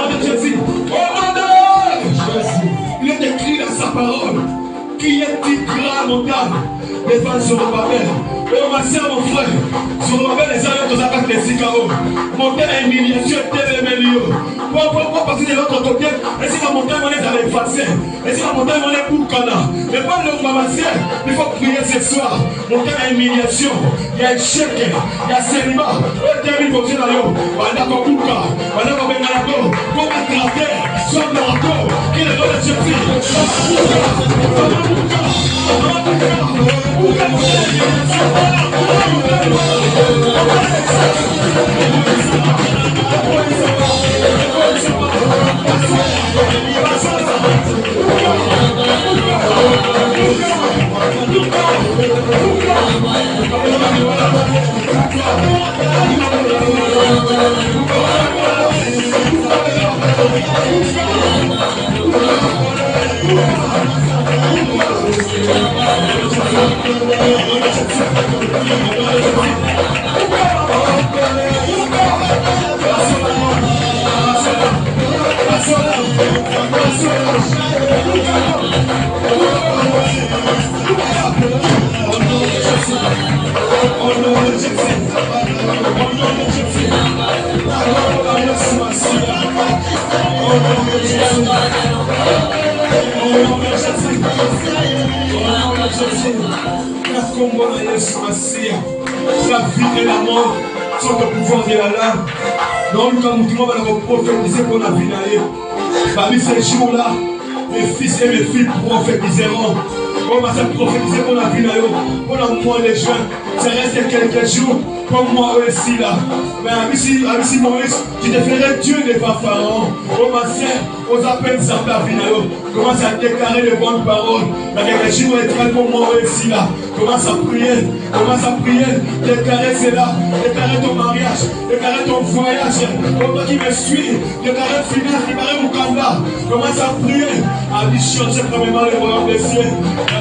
de Jésus. Au nom de Jésus. Il est écrit dans sa parole qui est montagne devant Zorobabel. Oh ma soeur, mon frère, Zorobabel les amis tous à les Sikao. Monter à humiliation est tellement pourquoi passer de l'autre côté? Et si la montagne on est dans les facettes, et si la montagne on est pour Cana, mais pas le Mamassien, il faut prier ce soir. Monter à humiliation, il y a échec, il y a célibat, il y a une fonction dans l'eau, on a comme Bouka, on a comme Bengalado, comme un cratère, soit le râteau, qui est le nom de Jésus. La vie et la mort sont au pouvoir de la langue. Donc, quand nous allons prophétiser pour la vie, parmi ces jours-là, mes fils et mes filles prophétiseront. On va se prophétiser pour la vie, pour le mois de juin. Ça reste quelques jours, comme moi aussi là. Mais ici Maurice, tu te ferais Dieu devant Pharaon. Oh ma sœur, aux appels ça la vie, commence à déclarer les bonnes paroles. Il y a quelques jours étranges pour moi aussi là. Commence à prier, déclarer cela, déclarer ton mariage, déclarer ton voyage, pour toi qui me suis, déclarer finance, déclarer Mukanda, commence à prier, à lui changer premièrement le royaume des cieux,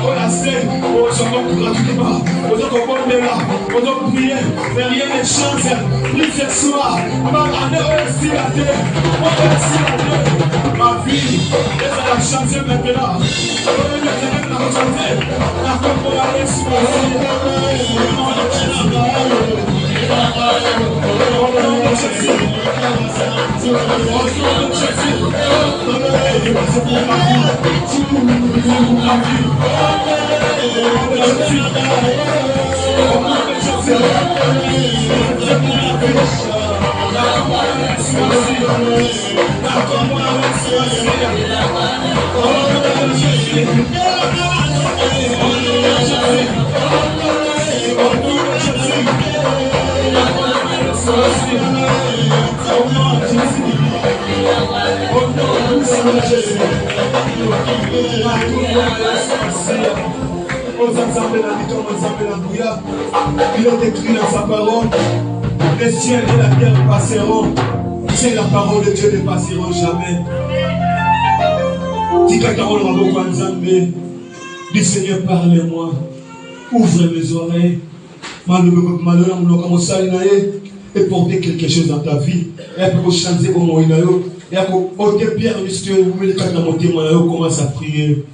on a fait, on s'en va gratuitement, on s'en va là, on doit prier, mais rien ne change, prie ce soir, ma année aussi la terre, on aussi la terre, ma vie, laisse la changer maintenant, on est la changer, la comparée. Il est écrit dans sa parole, les cieux et la terre passeront, c'est la parole de Dieu ne passeront jamais. Dis Seigneur, parlez-moi, ouvre mes oreilles, et porter quelque chose dans ta vie. Et pour changer au moins, et pour Pierre, commence à prier.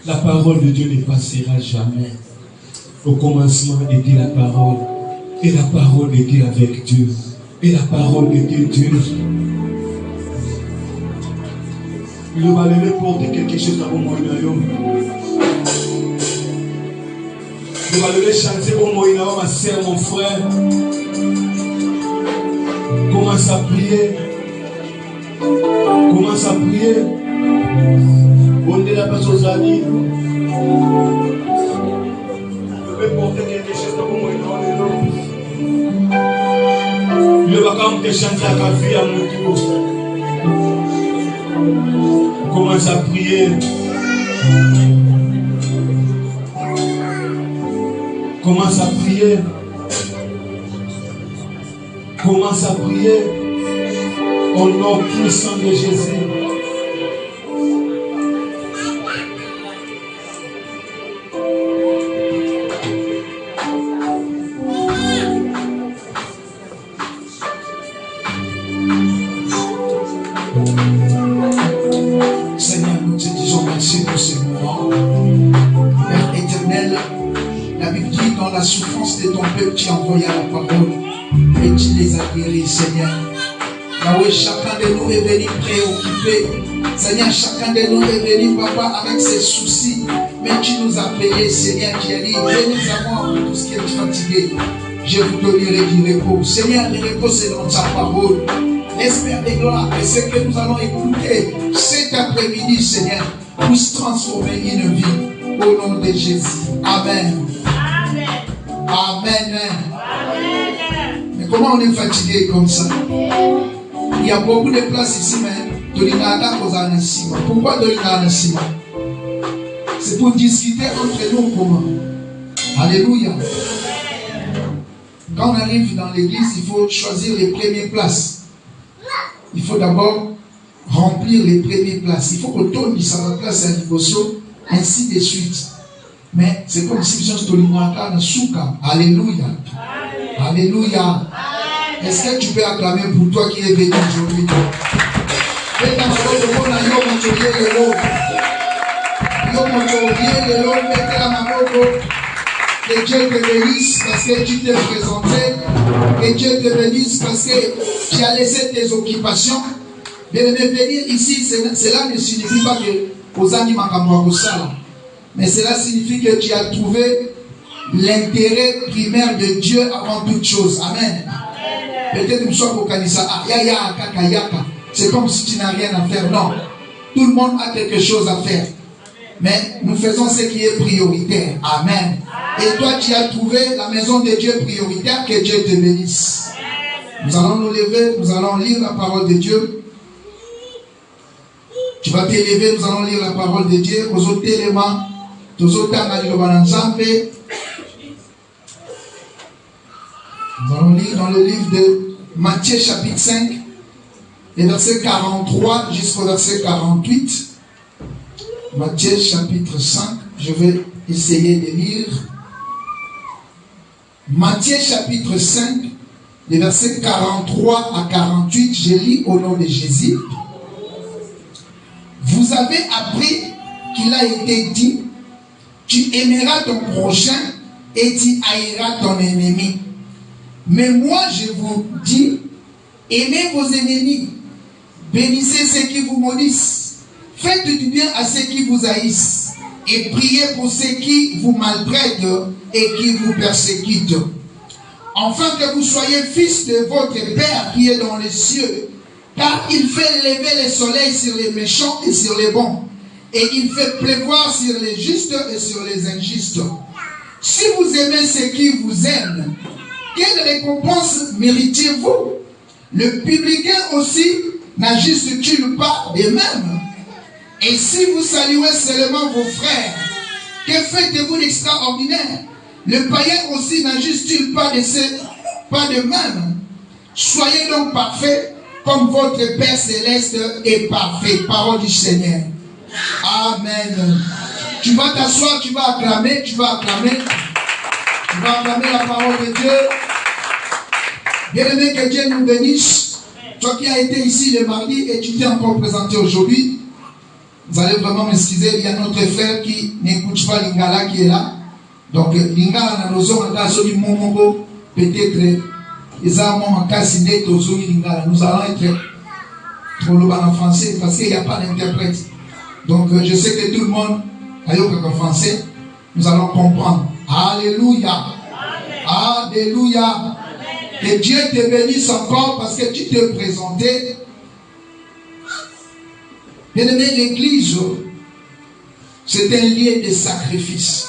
La parole de Dieu ne passera jamais. Au commencement était la parole. Et la parole était avec Dieu. Et la parole était Dieu. Il va aller porter quelque chose dans mon moyen. Il va aller chanter au moyen, ma soeur, mon frère. Commence à prier. Commence à prier. On est la personne aux amis. Je vais porter quelque chose dans mon moyen. Il va quand même te chanter à ta vie à mon tour. Commence à prier. Commence à prier. Commence à prier. Au nom puissant de Jésus. Seigneur, nous te disons merci pour ce moment. Père éternel, la Bible dit dans la souffrance de ton peuple, tu envoyas la parole et tu les as guéris, Seigneur. Là où chacun de nous est venu préoccupé, Seigneur, chacun de nous est venu, Papa, avec ses soucis, mais tu nous as payé, Seigneur, qui a dit, venez à moi, tout ce qui est fatigué, je vous donnerai du repos. Seigneur, le repos, c'est dans ta parole. L'espère des gloires, et ce que nous allons écouter cet après-midi, Seigneur, puisse transformer une vie au nom de Jésus. Amen. Amen. Amen. Amen. Mais comment on est fatigué comme ça? Il y a beaucoup de places ici, mais pourquoi c'est pour discuter entre nous comment. Alléluia. Quand on arrive dans l'église, il faut choisir les premières places. Il faut d'abord remplir les premières places. Il faut que tout le sa place à Liboso, ainsi de suite. Mais c'est comme si je suis dans Souka. Alléluia. Alléluia. Est-ce que tu peux acclamer pour toi qui es venu aujourd'hui? Que Dieu te bénisse parce que tu t'es présenté. Que Dieu te bénisse parce que tu as laissé tes occupations. Bien aimé, venir ici, cela ne signifie pas que aux animaux mais cela signifie que tu as trouvé l'intérêt primaire de Dieu avant toute chose. Amen. Peut-être que soit au Kanisa, c'est comme si tu n'as rien à faire. Non. Tout le monde a quelque chose à faire. Mais nous faisons ce qui est prioritaire. Amen. Et toi, tu as trouvé la maison de Dieu prioritaire. Que Dieu te bénisse. Nous allons nous lever, nous allons lire la parole de Dieu. Tu vas t'élever, nous allons lire la parole de Dieu. Nous allons lire dans le livre de Matthieu chapitre 5, les versets 43 jusqu'au verset 48. Matthieu chapitre 5, je vais essayer de lire. Matthieu chapitre 5, les versets 43 à 48, je lis au nom de Jésus. Vous avez appris qu'il a été dit, tu aimeras ton prochain et tu haïras ton ennemi. Mais moi je vous dis, aimez vos ennemis, bénissez ceux qui vous maudissent, faites du bien à ceux qui vous haïssent, et priez pour ceux qui vous maltraitent et qui vous persécutent. Afin que vous soyez fils de votre Père qui est dans les cieux, car il fait lever le soleil sur les méchants et sur les bons, et il fait pleuvoir sur les justes et sur les injustes. Si vous aimez ceux qui vous aiment, quelle récompense méritez-vous? Le publicain aussi n'ajuste-t-il pas de même? Et si vous saluez seulement vos frères, que faites-vous d'extraordinaire? Le païen aussi n'ajuste-t-il pas de même? Soyez donc parfaits comme votre Père Céleste est parfait. Parole du Seigneur. Amen. Tu vas t'asseoir, tu vas acclamer, tu vas acclamer. Tu vas acclamer la parole de Dieu. Bien-aimé, que Dieu nous bénisse. Toi qui as été ici le mardi et tu t'es encore présenté aujourd'hui, vous allez vraiment m'excuser, il y a notre frère qui n'écoute pas Lingala qui est là. Donc, Lingala, peut-être, nous allons être pour le en français parce qu'il n'y a pas d'interprète. Donc, je sais que tout le monde a eu en français. Nous allons comprendre. Alléluia. Amen. Alléluia. Amen. Que Dieu te bénisse encore parce que tu t'es présenté. Bien-aimé, l'église, c'est un lieu de sacrifice.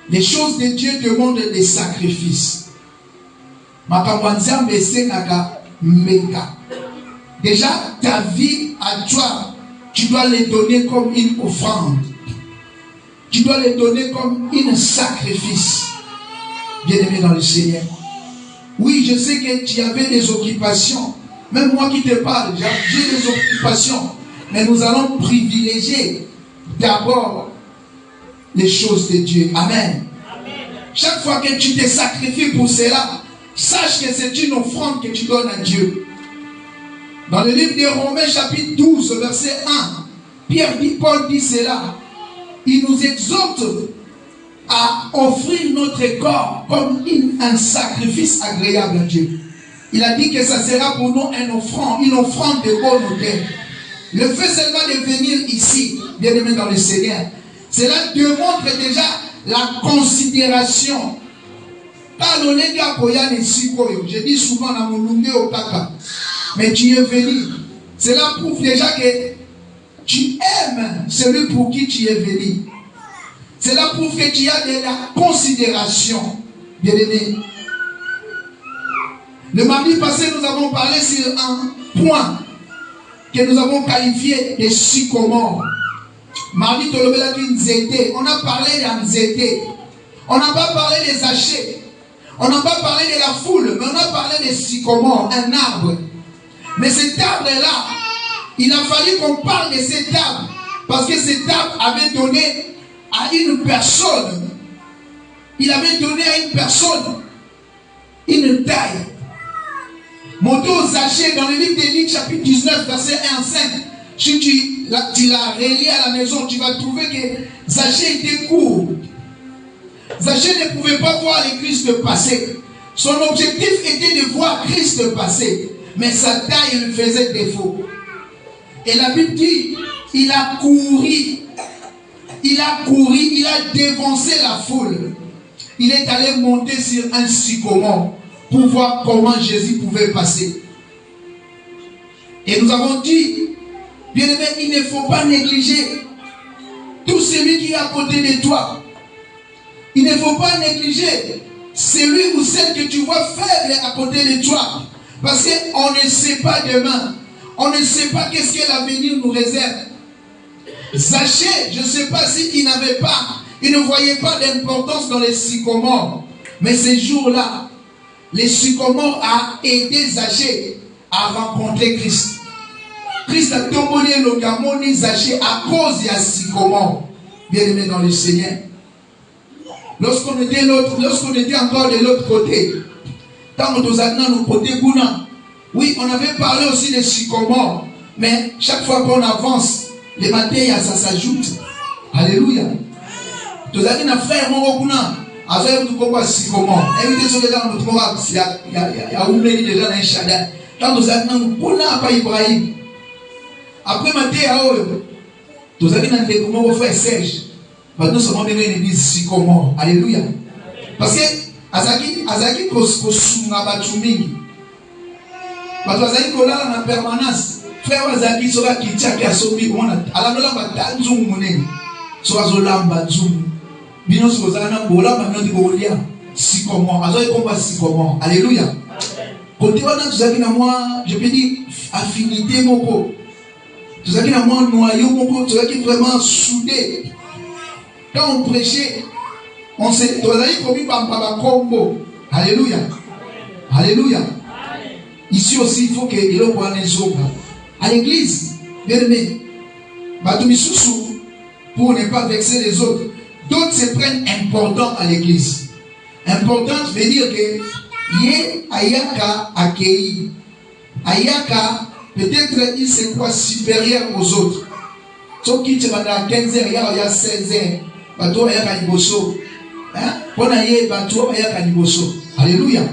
Les choses de Dieu demandent des sacrifices. Déjà, ta vie à toi, tu dois les donner comme une offrande. Tu dois les donner comme un sacrifice. Bien-aimé dans le Seigneur. Oui, je sais que tu avais des occupations. Même moi qui te parle, j'ai des occupations. Mais nous allons privilégier d'abord les choses de Dieu. Amen. Amen. Chaque fois que tu te sacrifies pour cela, sache que c'est une offrande que tu donnes à Dieu. Dans le livre de Romains chapitre 12, verset 1, Paul dit cela. Il nous exhorte à offrir notre corps comme un sacrifice agréable à Dieu. Il a dit que ça sera pour nous une offrande de bonne odeur. Le fait seulement de venir ici, bien aimé dans le Seigneur, cela démontre déjà la considération. Je dis souvent dans mon lungue au Kaka, mais tu es venu. Cela prouve déjà que tu aimes celui pour qui tu es venu. Cela prouve que tu as de la considération, bien aimé. Le mardi passé, nous avons parlé sur un point que nous avons qualifié de sycomore. Mardi, on a parlé d'Anzété. On n'a pas parlé des hachés. On n'a pas parlé de la foule, mais on a parlé des sycomores, un arbre. Mais cet arbre-là, il a fallu qu'on parle de cet arbre. Parce que cet arbre avait donné à une personne. Il avait donné à une personne une taille. Moto Zaché, dans le livre de Luc, chapitre 19, verset 1 à 5, si tu l'as relié à la maison, tu vas trouver que Zaché était court. Zaché ne pouvait pas voir le Christ passer. Son objectif était de voir Christ passer. Mais sa taille lui faisait défaut. Et la Bible dit, il a couru, il a dévancé la foule. Il est allé monter sur un sycomore pour voir comment Jésus pouvait passer. Et nous avons dit, bien aimé, il ne faut pas négliger tout celui qui est à côté de toi. Il ne faut pas négliger celui ou celle que tu vois faible à côté de toi. Parce qu'on ne sait pas demain. On ne sait pas qu'est-ce que l'avenir nous réserve. Zaché, je ne sais pas s'il n'avait pas, il ne voyait pas d'importance dans les sycomores. Mais ces jours-là, les sycomores a aidé Zaché à rencontrer Christ. Christ a tombé le gamoni Zaché à cause de sycomore. Bien aimé dans le Seigneur. Lorsqu'on était encore de l'autre côté, oui, on avait parlé aussi des sycomores, mais chaque fois qu'on avance, les matériaux, ça s'ajoute. Alléluia. Tous avez un frère, mon avec tout comme sycomore. Invitez sur les gens, il y a oublié déjà dans un chadin. Quand nous avons pas Ibrahim. Après matériaux, tous avez un découvert au frère Serge. Nous sommes dans l'église sycomore. Alléluia. Parce que Azaki kosunga batumini. Parce que Azaki kola en permanence. Frère Azaki sera kitchaki asobi ona. Aladola batanzu munene. Soa zolamba zum. Bino sozana bola banoti bolia. Sycomore. Azoi komba sycomore. Alléluia. Côté wana tuzaki na moi, je peux dire affinité moko. Tuzaki na moi noyau moko, tuzaki vraiment soudé. Quand on prêchait, on s'est commis par combo. Alléluia. Alléluia. Ici aussi, il faut que l'on voit les autres. À l'église, bien aimé, pour ne pas vexer les autres, d'autres se prennent important à l'église. Important veut dire que Yé Ayaka accueilli. Ayaka, peut-être il se croit supérieur aux autres. Sauf qu'il te va à 15h, il y a 16h. Bato ayaka liboso. Hein? Pona ye bato ayaka liboso. Alléluia.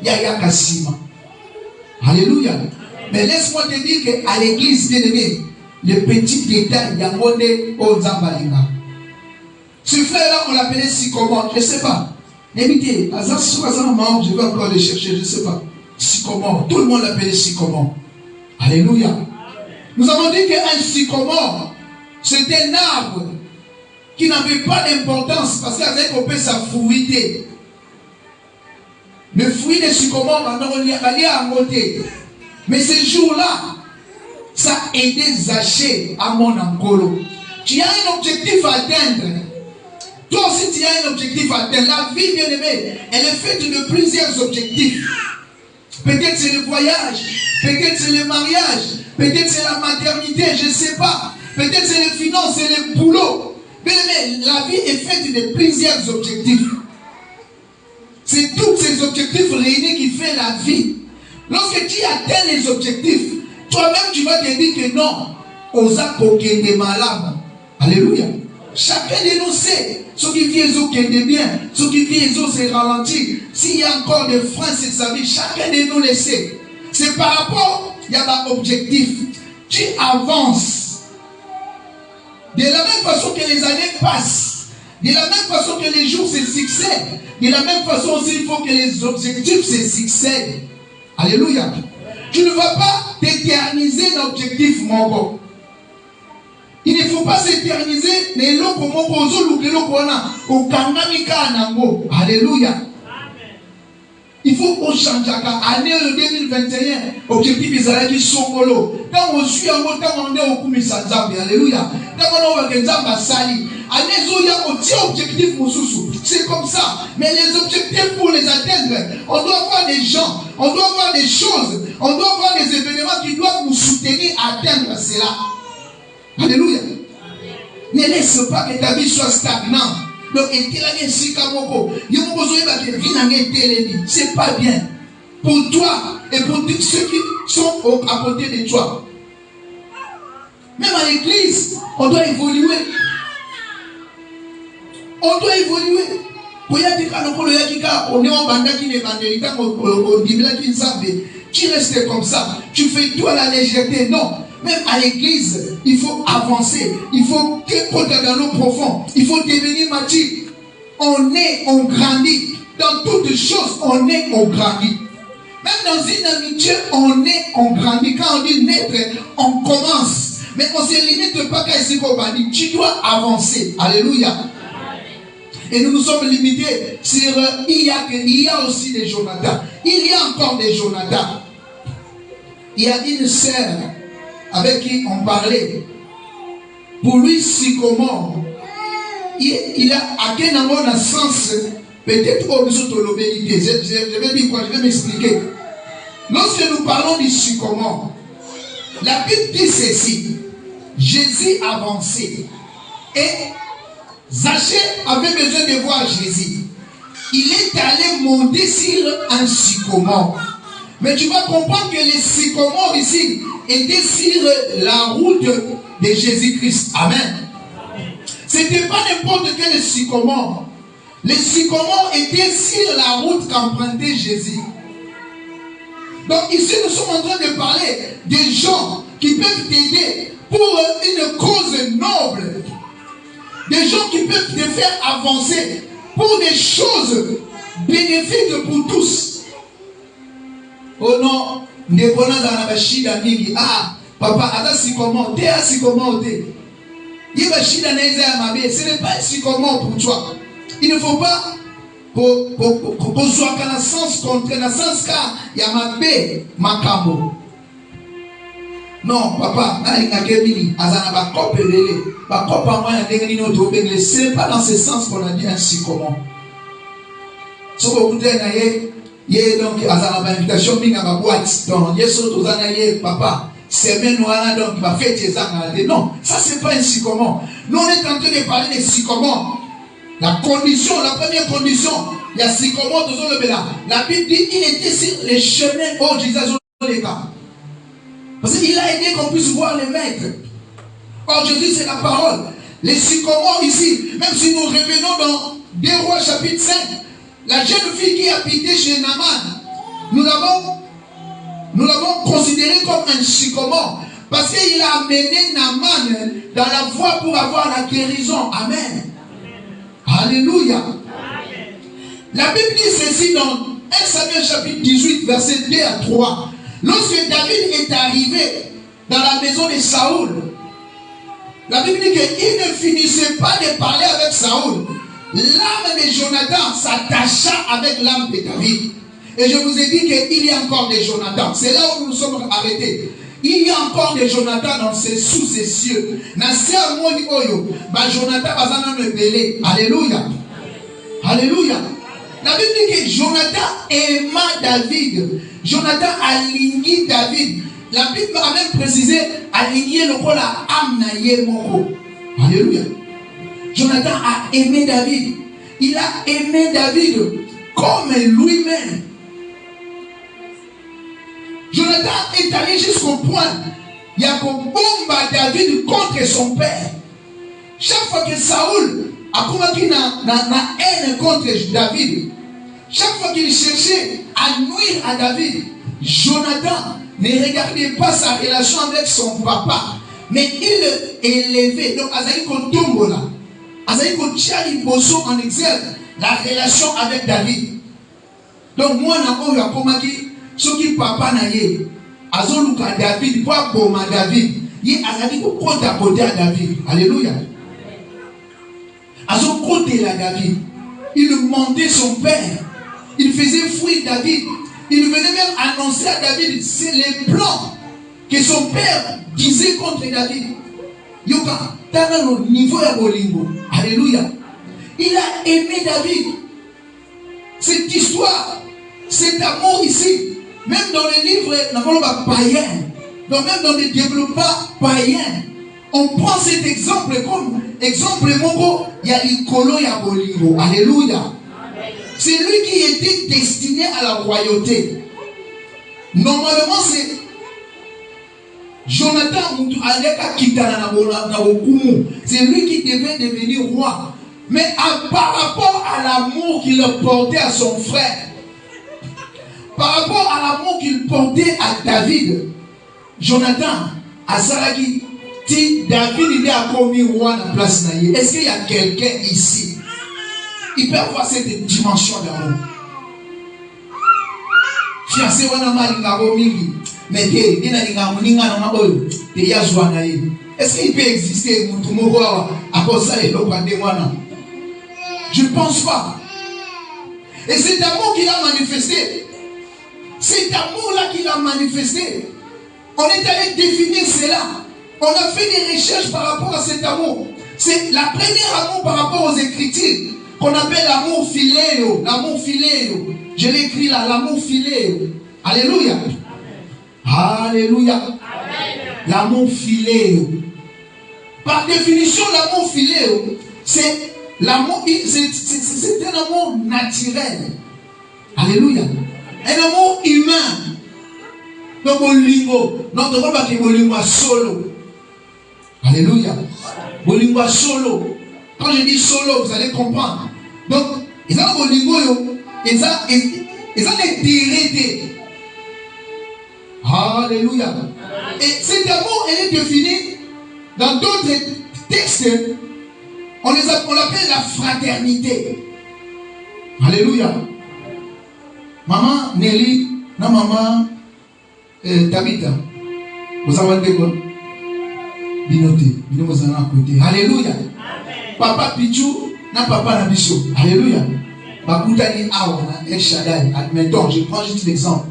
Yaka sima. Alléluia. Mais laisse-moi te dire qu'à l'église, bien aimé, les petits détails d'Angone au Zambalinga. Ce frère-là, on l'appelait sycomore. Je ne sais pas. Évitez. Je vais encore le chercher. Je ne sais pas. Sycomore. Tout le monde l'appelait sycomore. Alléluia. Nous avons dit qu'un sycomore, c'est un arbre qui n'avait pas d'importance parce qu'avec on peut sa fruité. Le fruit de sycomore, on y a monté. Mais ce jour-là, ça a aidé Zaché à mon Angolo. Tu as un objectif à atteindre. Toi aussi, tu as un objectif à atteindre. La vie, bien aimée, elle est faite de plusieurs objectifs. Peut-être c'est le voyage, peut-être c'est le mariage, peut-être c'est la maternité, je ne sais pas. Peut-être c'est les finances, c'est le boulot. Mais la vie est faite de plusieurs objectifs. C'est tous ces objectifs réunis qui font la vie. Lorsque tu atteins les objectifs, toi-même tu vas te dire que non, osa kokende malade. Alléluia. Chacun de nous sait ce qui vient de bien, ce qui vient se ralentir. S'il y a encore des freins sur sa vie, chacun de nous le sait. C'est par rapport, il y a un objectif. Tu avances. De la même façon que les années passent, de la même façon que les jours se succèdent, de la même façon aussi il faut que les objectifs se succèdent. Alléluia. Tu ne vas pas t'éterniser l'objectif, mon gars. Il ne faut pas s'éterniser. Alléluia. Il faut qu'on change. Année 2021, objectif Israël qui sont solo. Quand on suit un mot, quand on est au Kumisanzabi. Alléluia. Quand on est au Kenzamba Sali. Année Zoya, on tient objectif Moussoussou. C'est comme ça. Mais les objectifs pour les atteindre, on doit avoir des gens, on doit avoir des choses, on doit avoir des événements qui doivent nous soutenir à atteindre cela. Alléluia. Ne laisse pas que ta vie soit stagnante. Donc, c'est pas bien pour toi et pour tous ceux qui sont à côté de toi. Même à l'église, on doit évoluer. On doit évoluer. Tu restes comme ça. Tu fais tout à la légèreté. Non. Même à l'église, il faut avancer. Il faut que dans l'eau profond. Il faut devenir mature. On grandit. Dans toutes choses, on grandit. Même dans une amitié, on grandit. Quand on dit naître, on commence. Mais on ne se limite pas qu'à ici qu'on dit. Tu dois avancer. Alléluia. Et nous nous sommes limités sur il y a aussi des Jonathan. Il y a encore des Jonathan. Il y a une sœur avec qui on parlait. Pour lui, Sycomore, il a à quel sens, peut-être au besoin de l'obéité. Je vais dire quoi, je vais m'expliquer. Lorsque nous parlons du Sycomore, la Bible dit ceci. Jésus avançait. Et Zachée avait besoin de voir Jésus. Il est allé monter sur un sycomore. Mais tu vas comprendre que les sycomores ici étaient sur la route de Jésus-Christ. Amen. Ce n'était pas n'importe quel sycomore. Les sycomores étaient sur la route qu'empruntait Jésus. Donc ici nous sommes en train de parler des gens qui peuvent t'aider pour une cause noble. Des gens qui peuvent te faire avancer pour des choses bénéfiques pour tous. Oh non, papa, ce n'est pas si comment pour toi. Il ne faut pas qu'on soit qu'à la sens contre la sens car il y a ma paix, ma camo. Non, papa, c'est pas dans ce sens qu'on a dit ainsi comment. Ce que vous dites, donc, à la invitation, à boîte, donc, papa, c'est même donc, va faire tes angles. Non, ça c'est pas ainsi comment. Nous, on est en train de parler de sycomore. La condition, la première condition, il y a sycomore, la Bible dit, il était sur les chemins, oh, Jésus, les cas. Parce qu'il a aidé qu'on puisse voir les maîtres. Or, Jésus, c'est la parole. Les sycomores ici, même si nous revenons dans 2 Rois chapitre 5, la jeune fille qui habitait chez Naaman, nous l'avons considéré comme un sycomore. Parce qu'il a amené Naaman dans la voie pour avoir la guérison. Amen. Alléluia. La Bible dit ceci dans 1 Samuel chapitre 18, verset 2 à 3. Lorsque David est arrivé dans la maison de Saoul, la Bible dit qu'il ne finissait pas de parler avec Saoul. L'âme de Jonathan s'attacha avec l'âme de David. Et je vous ai dit qu'il y a encore des Jonathan. C'est là où nous sommes arrêtés. Il y a encore des Jonathan sous ces cieux. Jonathan Alléluia. Alléluia. La Bible dit que Jonathan aima David. Jonathan a ligné David. La Bible a même précisé aligné le rôle à Amnaye Moko. Alléluia. Jonathan a aimé David. Il a aimé David comme lui-même. Jonathan est allé jusqu'au point, il y a qu'on bombe David contre son père. Chaque fois que Saoul a combattu une haine contre David, chaque fois qu'il cherchait à nuire à David, Jonathan ne regardait pas sa relation avec son papa, mais il élevait. Donc, Azaïko Tombola, Azaïko Tchali Bosso en exergue la relation avec David. Donc, moi, je suis combattu, ce qui papa n'a eu, Azoluka David, pas Boma David, il a dit qu'on compte à côté à David. Alléluia. À son côté là, David, il mentait son père, il faisait fuir David, il venait même annoncer à David c'est les plans que son père disait contre David. Yoka, t'as le niveau à Bolingo. Alléluia. Il a aimé David. Cette histoire, cet amour ici, même dans les livres païens, donc même dans les développements païens, on prend cet exemple comme exemple Moko, il y a l'Ikolo, il y a Bolingo. Alléluia. C'est lui qui était destiné à la royauté. Normalement, c'est Jonathan, c'est lui qui devait devenir roi. Mais par rapport à l'amour qu'il portait à son frère, par rapport à l'amour qu'il portait à David, Jonathan, à Saragi, si David il a commis roi à la place naïe, est-ce qu'il y a quelqu'un ici? Il peut avoir cette dimension d'amour. Fiancé wana malingabo mingi, mais est-ce qu'il peut exister à cause de ça? Je ne pense pas. Et cet amour qu'il a manifesté, cet amour-là qu'il a manifesté, on est allé définir cela. On a fait des recherches par rapport à cet amour. C'est la première amour par rapport aux Écritures qu'on appelle l'amour philéo. L'amour philéo. Je l'ai écrit là, l'amour philéo. Alléluia. Alléluia. L'amour philéo. Par définition, l'amour philéo, c'est l'amour, c'est un amour naturel. Alléluia. Un amour humain. Donc, Bolingo, notre rôle est Bolingo solo. Alléluia. Bolingo solo. Quand je dis solo, vous allez comprendre. Donc, ils ont Bolingo, ils ont des dérivés. Alléluia. Et cet amour, elle est définie dans d'autres textes. On l'appelle la fraternité. Alléluia. Maman Nelly, non maman Tabitha. Vous avez quoi? Binoté. Binoté à côté. Alléluia. Papa Pichou, na papa Nabiso. Alléluia. Bakoutani Awana, El Shaddai. Admettons, je prends juste l'exemple.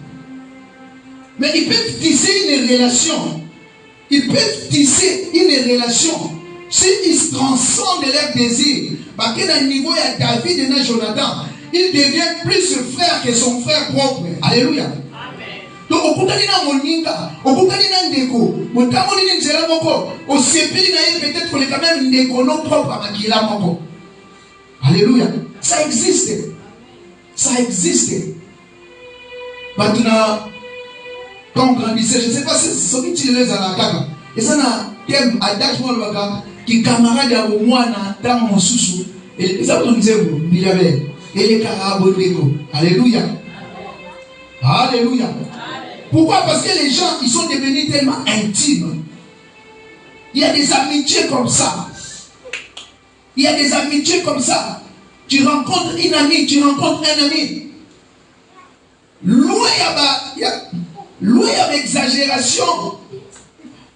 Mais ils peuvent tisser une relation. Ils peuvent tisser une relation. S'ils se transcendent leur désir, parce que dans le niveau de David et de Jonathan, il devient plus frère que son frère propre. Alléluia. Donc, au bout de moninga, au bout de ndeko, au tamoni n'zela moko, au sepeli na peut-être qu'on est quand même ndeko non propre à makila moko. Alléluia. Ça existe. Ça existe. Maintenant, quand on grandissait, je ne sais pas si c'est ce que tu les as à la caca. Et ça n'a thème à Dachmo le Baka, qui camarade à moi dans mon sous-sous. Et ça vous disait, il y avait. Et les carabonnego. Alléluia. Alléluia. Pourquoi? Parce que les gens, ils sont devenus tellement intimes. Il y a des amitiés comme ça. Il y a des amitiés comme ça. Tu rencontres une amie, tu rencontres un ami. Loin d'exagération.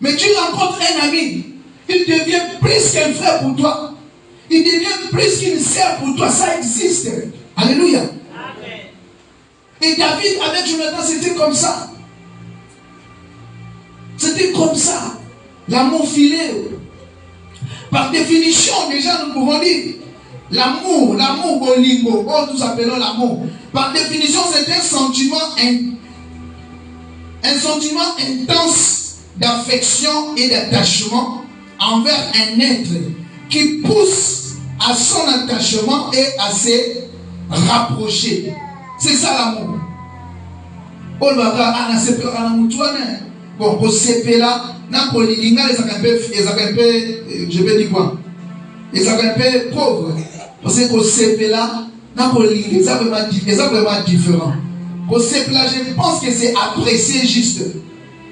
Mais tu rencontres un ami. Il devient plus qu'un frère pour toi. Il devient plus qu'une sœur pour toi. Ça existe. Alléluia. Amen. Et David avec Jonathan, c'était comme ça. C'était comme ça. L'amour filet. Par définition, déjà nous pouvons dire, l'amour bolingo, nous appelons l'amour. Par définition, c'est un sentiment intense d'affection et d'attachement envers un être qui pousse à son attachement et à se rapprocher. C'est ça l'amour. On va pas sepela na mutuane. Bon, pour sepela, na polilinga les un peu, je vais dire quoi? Les un peu pauvres. Parce que pour sepela, na polilinga, les vraiment différent. Pour sepela, je pense que c'est apprécié juste.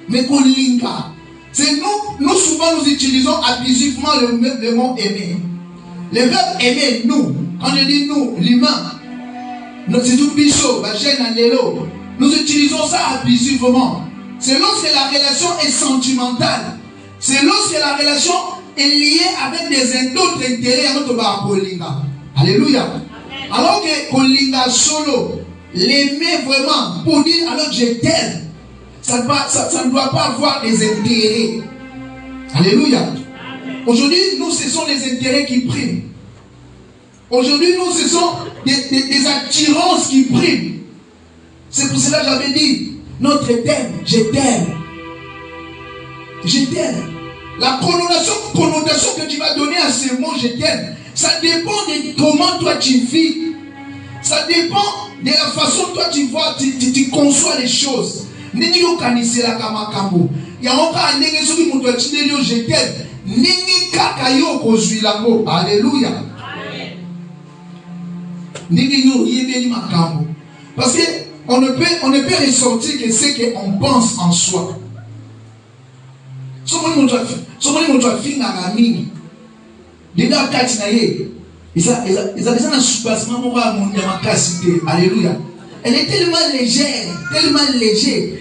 Mais pour linga, c'est nous souvent nous utilisons abusivement le mot aimer. Le verbe aimer, nous, quand je dis nous, l'humain, c'est tout bichot, nous utilisons ça abusivement. C'est lorsque la relation est sentimentale. C'est lorsque la relation est liée avec d'autres intérêts à notre Kolinga. Alléluia. Alors que Kolinga solo, l'aimer vraiment, pour dire alors je t'aime, ça ne doit pas avoir des intérêts. Alléluia. Aujourd'hui, nous, ce sont les intérêts qui priment. Aujourd'hui, nous, ce sont des attirances qui priment. C'est pour cela que j'avais dit, notre thème, je t'aime. Je t'aime. La connotation que tu vas donner à ce mot, je t'aime, ça dépend de comment toi tu vis. Ça dépend de la façon dont toi tu vois, tu conçois les choses. Nini yo kanisela kama kambo. Ya oka ndenge soki muto atindeli yo je t'aime. Nini kaka yo kozwila ngo. Alléluia. Nini yo yebeli makambo. Parce que on ne peut ressortir que ce qu'on pense en soi. Somoni muto afinga na mingi. Déjà kati na ye. Ils avaient un soubassement pour ma cassité. Alléluia. Elle est tellement légère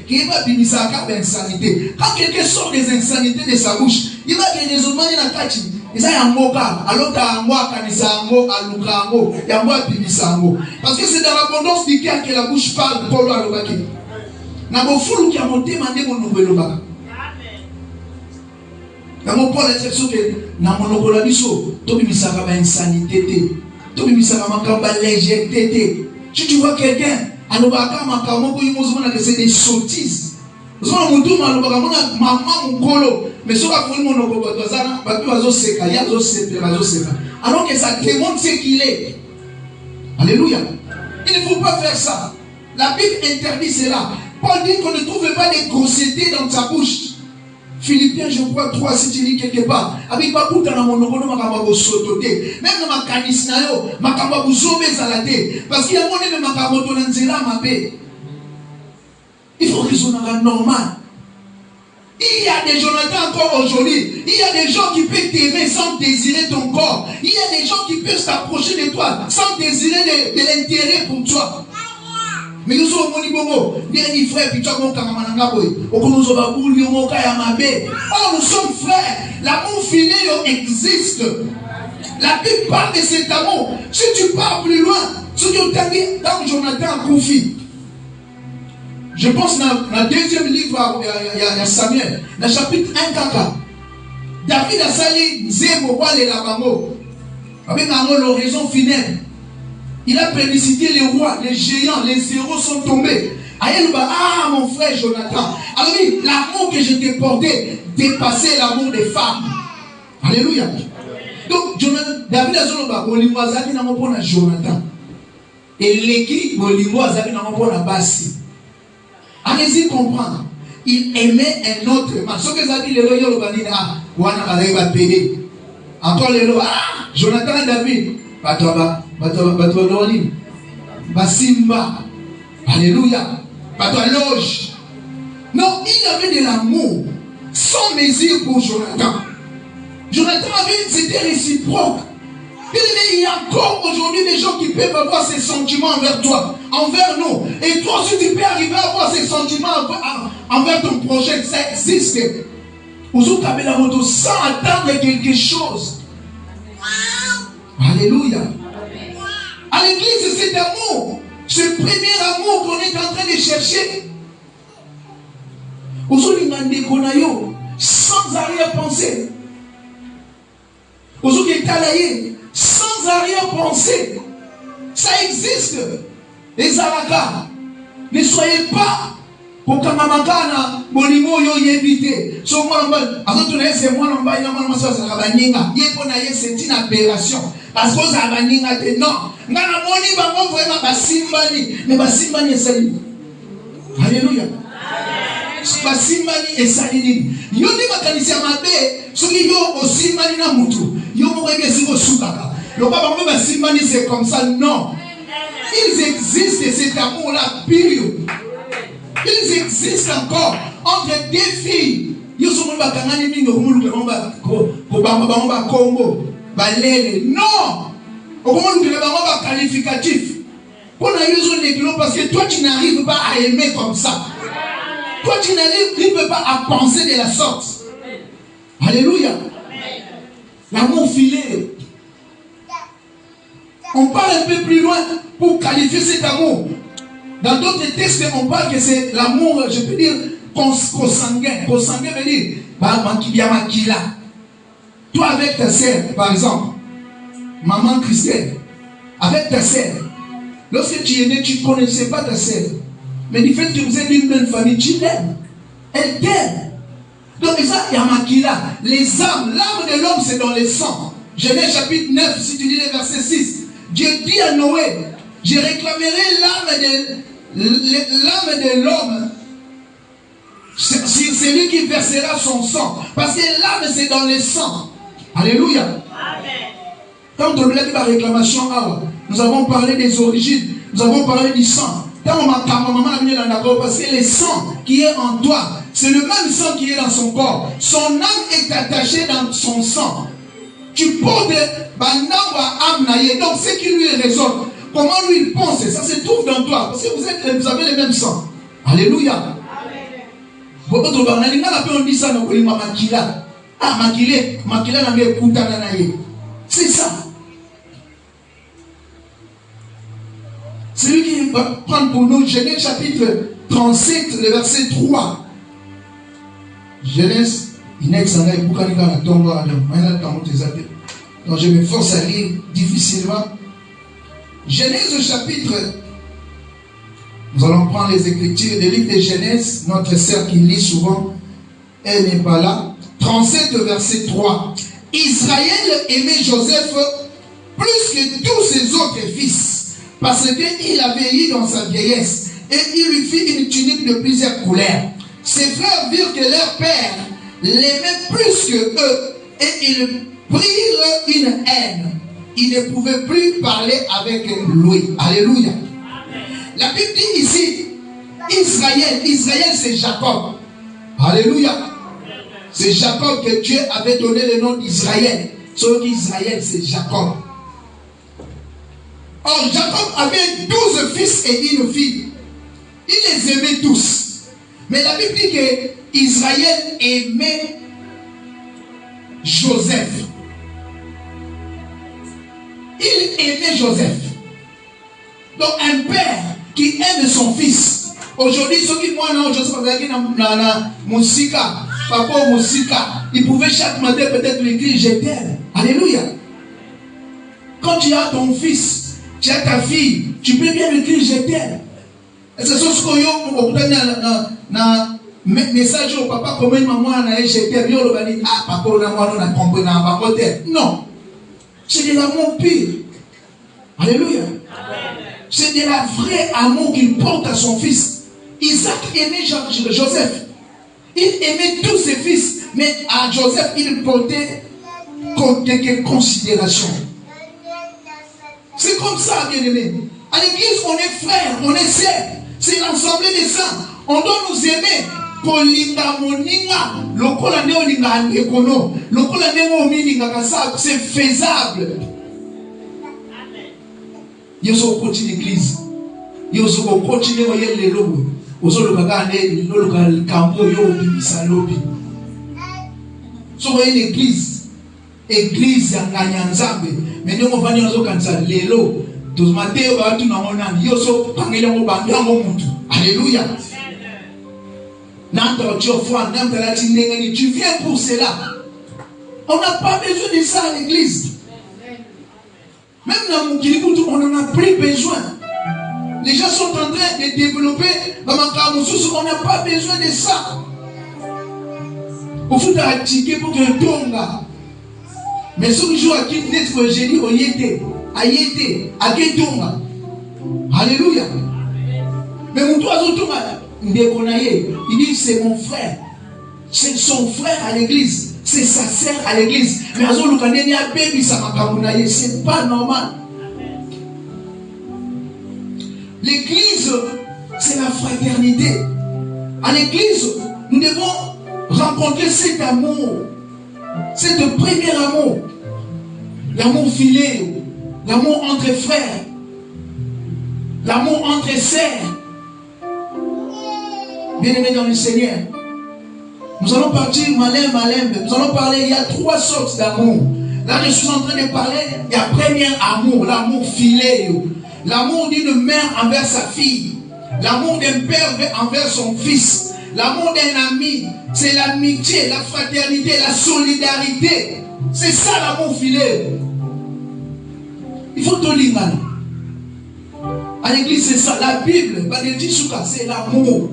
qu'il va finir sa carte d'insanité. Quand quelqu'un sort des insanités de sa bouche, il va gagner des hommes dans la carte. Il y a un mot car, alors qu'il y a un mot kanisango, alukango, il y a un mot pimisango. Parce que c'est dans l'abondance du cœur que la bouche parle pour l'alubaki. N'a pas fou qui a monté mandé mon nouvel bas. N'a pas pour l'exception que n'a mon nouvel biso, tout bimisaka ba insanité, tout bimisaka makamba légèreté. Si tu vois quelqu'un, c'est des sottises. Alors que ça démontre ce qu'il est. Alléluia. Il ne faut pas faire ça. La Bible interdit cela. Paul dit qu'on ne trouve pas de grossièreté dans sa bouche. Philippiens, je crois 3, si tu lis quelque part. Avec ma bouche dans mon nom, même dans ma canisnayo, ma cababu zomé zalate. Parce qu'il y a mon nez, ma caboto nanzela ma paix. Il faut qu'ils soient normal. Il y a des Jonathan encore aujourd'hui. Il y a des gens qui peuvent t'aimer sans désirer ton corps. Il y a des gens qui peuvent s'approcher de toi sans désirer de l'intérêt pour toi. Mais nous sommes des frères, puis tu as mon camarade. Oh, nous sommes frères. L'amour filial existe. La Bible parle de cet amour. Si tu pars plus loin, si tu as dans Jonathan Koufi, je pense dans le deuxième livre, il y a Samuel, dans le chapitre 1, kaka. David a sali Zébo, les Labamo, avec l'horizon funèbre. Il a plébiscité les rois, les géants, les héros sont tombés. Ah, mon frère Jonathan. Alors oui, l'amour que je t'ai porté dépassait l'amour des femmes. Alléluia. Donc, David a dit Jonathan. Et l'équipe de Bassi. Allez-y comprendre. Il aimait un autre man. Ce que ça dit, encore les lois. Jonathan et David. Basimba. Alléluia. Loge. Non, il avait de l'amour sans mesure pour Jonathan. Jonathan avait, c'était réciproque. Il y a encore aujourd'hui des gens qui peuvent avoir ces sentiments envers toi, envers nous. Et toi aussi tu peux arriver à avoir ces sentiments envers ton projet. Ça existe. Sans attendre quelque chose. Alléluia. À l'église, c'est cet amour. Ce premier amour qu'on est en train de chercher. Sans arrière-pensée. Sans arrière-pensée. Ça existe. Les Araka. Ne soyez pas pour Kamamakana, Bolimo yo yébité. So moi, c'est moi, c'est une aberration. Parce que ça va non. Nana moni bango vraiment basimbani. Mais basimbani est sali. Alléluia. Basimbani esalini. Yo ni makanisi ya mabe, soki yo osimbani na mutu, yo moureke si osukaka. Le papa même basimbani c'est comme ça, non. Ils existent et cet amour-là pur. Ils existent encore entre deux filles. Yo somo bakangani mingo kumulu ko ba kombo balele. Non. Okomulu ke ba qualificatif. Pour la raison de parce que toi tu n'arrives pas à aimer comme ça. Toi tu n'arrives pas à penser de la sorte. Alléluia. L'amour filé. On parle un peu plus loin pour qualifier cet amour. Dans d'autres textes, on parle que c'est l'amour, je peux dire, consanguin. Consanguin veut dire, makila. Toi avec ta sœur, par exemple, maman Christelle, avec ta sœur, lorsque tu es né, tu ne connaissais pas ta sœur. Mais du fait que vous êtes une même famille, tu l'aimes. Elle t'aime. Donc ça, il y a makila. Les âmes, l'âme de l'homme, c'est dans le sang. Genèse chapitre 9, si tu lis le verset 6. Dieu dit à Noé, je réclamerai l'âme de l'homme. C'est celui qui versera son sang. Parce que l'âme, c'est dans le sang. Alléluia. Amen. Quand on a dit la réclamation, nous avons parlé des origines. Nous avons parlé du sang. Parce que le sang qui est en toi, c'est le même sang qui est dans son corps. Son âme est attachée dans son sang. Tu portes donc ce qui lui résonne, comment lui il pense, ça se trouve dans toi. Parce que vous avez le même sang. Alléluia. C'est ça. C'est lui qui va prendre pour nous Genèse chapitre 37, le verset 3. Genèse. Donc je me force à lire difficilement. Genèse chapitre. Nous allons prendre les écritures des livres de Genèse. Notre sœur qui lit souvent, elle n'est pas là. 37 verset 3. Israël aimait Joseph plus que tous ses autres fils, parce qu'il avait eu dans sa vieillesse, et il lui fit une tunique de plusieurs couleurs. Ses frères virent que leur père l'aimait plus que eux, et ils prirent une haine. Ils ne pouvaient plus parler avec lui. Alléluia. La Bible dit ici, Israël c'est Jacob. Alléluia. C'est Jacob que Dieu avait donné le nom d'Israël. Sauf qu'Israël c'est Jacob. Or Jacob avait 12 fils et une fille. Il les aimait tous. Mais la Bible dit que Israël aimait Joseph. Il aimait Joseph. Donc un père qui aime son fils. Aujourd'hui, ceux qui moi non, Joseph Papa Moussika, il pouvait chaque matin peut-être lui dire je t'aime. Alléluia. Quand tu as ton fils, tu as ta fille, tu peux bien lui dire je t'aime. Et c'est ce que vous obtenez dans message au papa comme maman a je t'aime. Ah papa on a moi on a compris dans ma côté. Non. C'est de l'amour pur. Alléluia. C'est de la vraie amour qu'il porte à son fils. Isaac aimait Joseph. Il aimait tous ses fils. Mais à Joseph, il portait quelques considérations. C'est comme ça, bien aimé. À l'église, on est frères, on est sœurs. C'est l'ensemble des saints. On doit nous aimer. C'est faisable. Il y a un côté d'église. Il y a un côté de l'eau. Il y a un campo. Il y a l'église. Église ya Nyanzambe. Mais nous avons dit lelo. Tous Matteo va tout na monani. Yo so pangela mo banga mo mutu. Alléluia. Tu viens pour cela. On n'a pas besoin de ça à l'église. Même dans mon Kilikutu, on n'en a plus besoin. Les gens sont en train de développer dans ma Kamousous, on n'a pas besoin de ça. Il faut pratiquer pour que le tonga. Mais ce jour à qui net que j'ai dit, on y était, à Ketonga. Alléluia. Mais mon toit, Il dit c'est mon frère. C'est son frère à l'église. C'est sa sœur à l'église. Mais c'est pas normal. L'église, c'est la fraternité. À l'église, nous devons rencontrer cet amour. Cet premier amour. L'amour filial. L'amour entre frères. L'amour entre sœurs. Bien-aimés dans le Seigneur. Nous allons partir malin. Nous allons parler, il y a 3 sortes d'amour. Là, je suis en train de parler, il y a premier amour, l'amour filial. L'amour d'une mère envers sa fille. L'amour d'un père envers son fils. L'amour d'un ami. C'est l'amitié, la fraternité, la solidarité. C'est ça l'amour filial. Il faut tout lire là. À l'église, c'est ça. La Bible, c'est l'amour.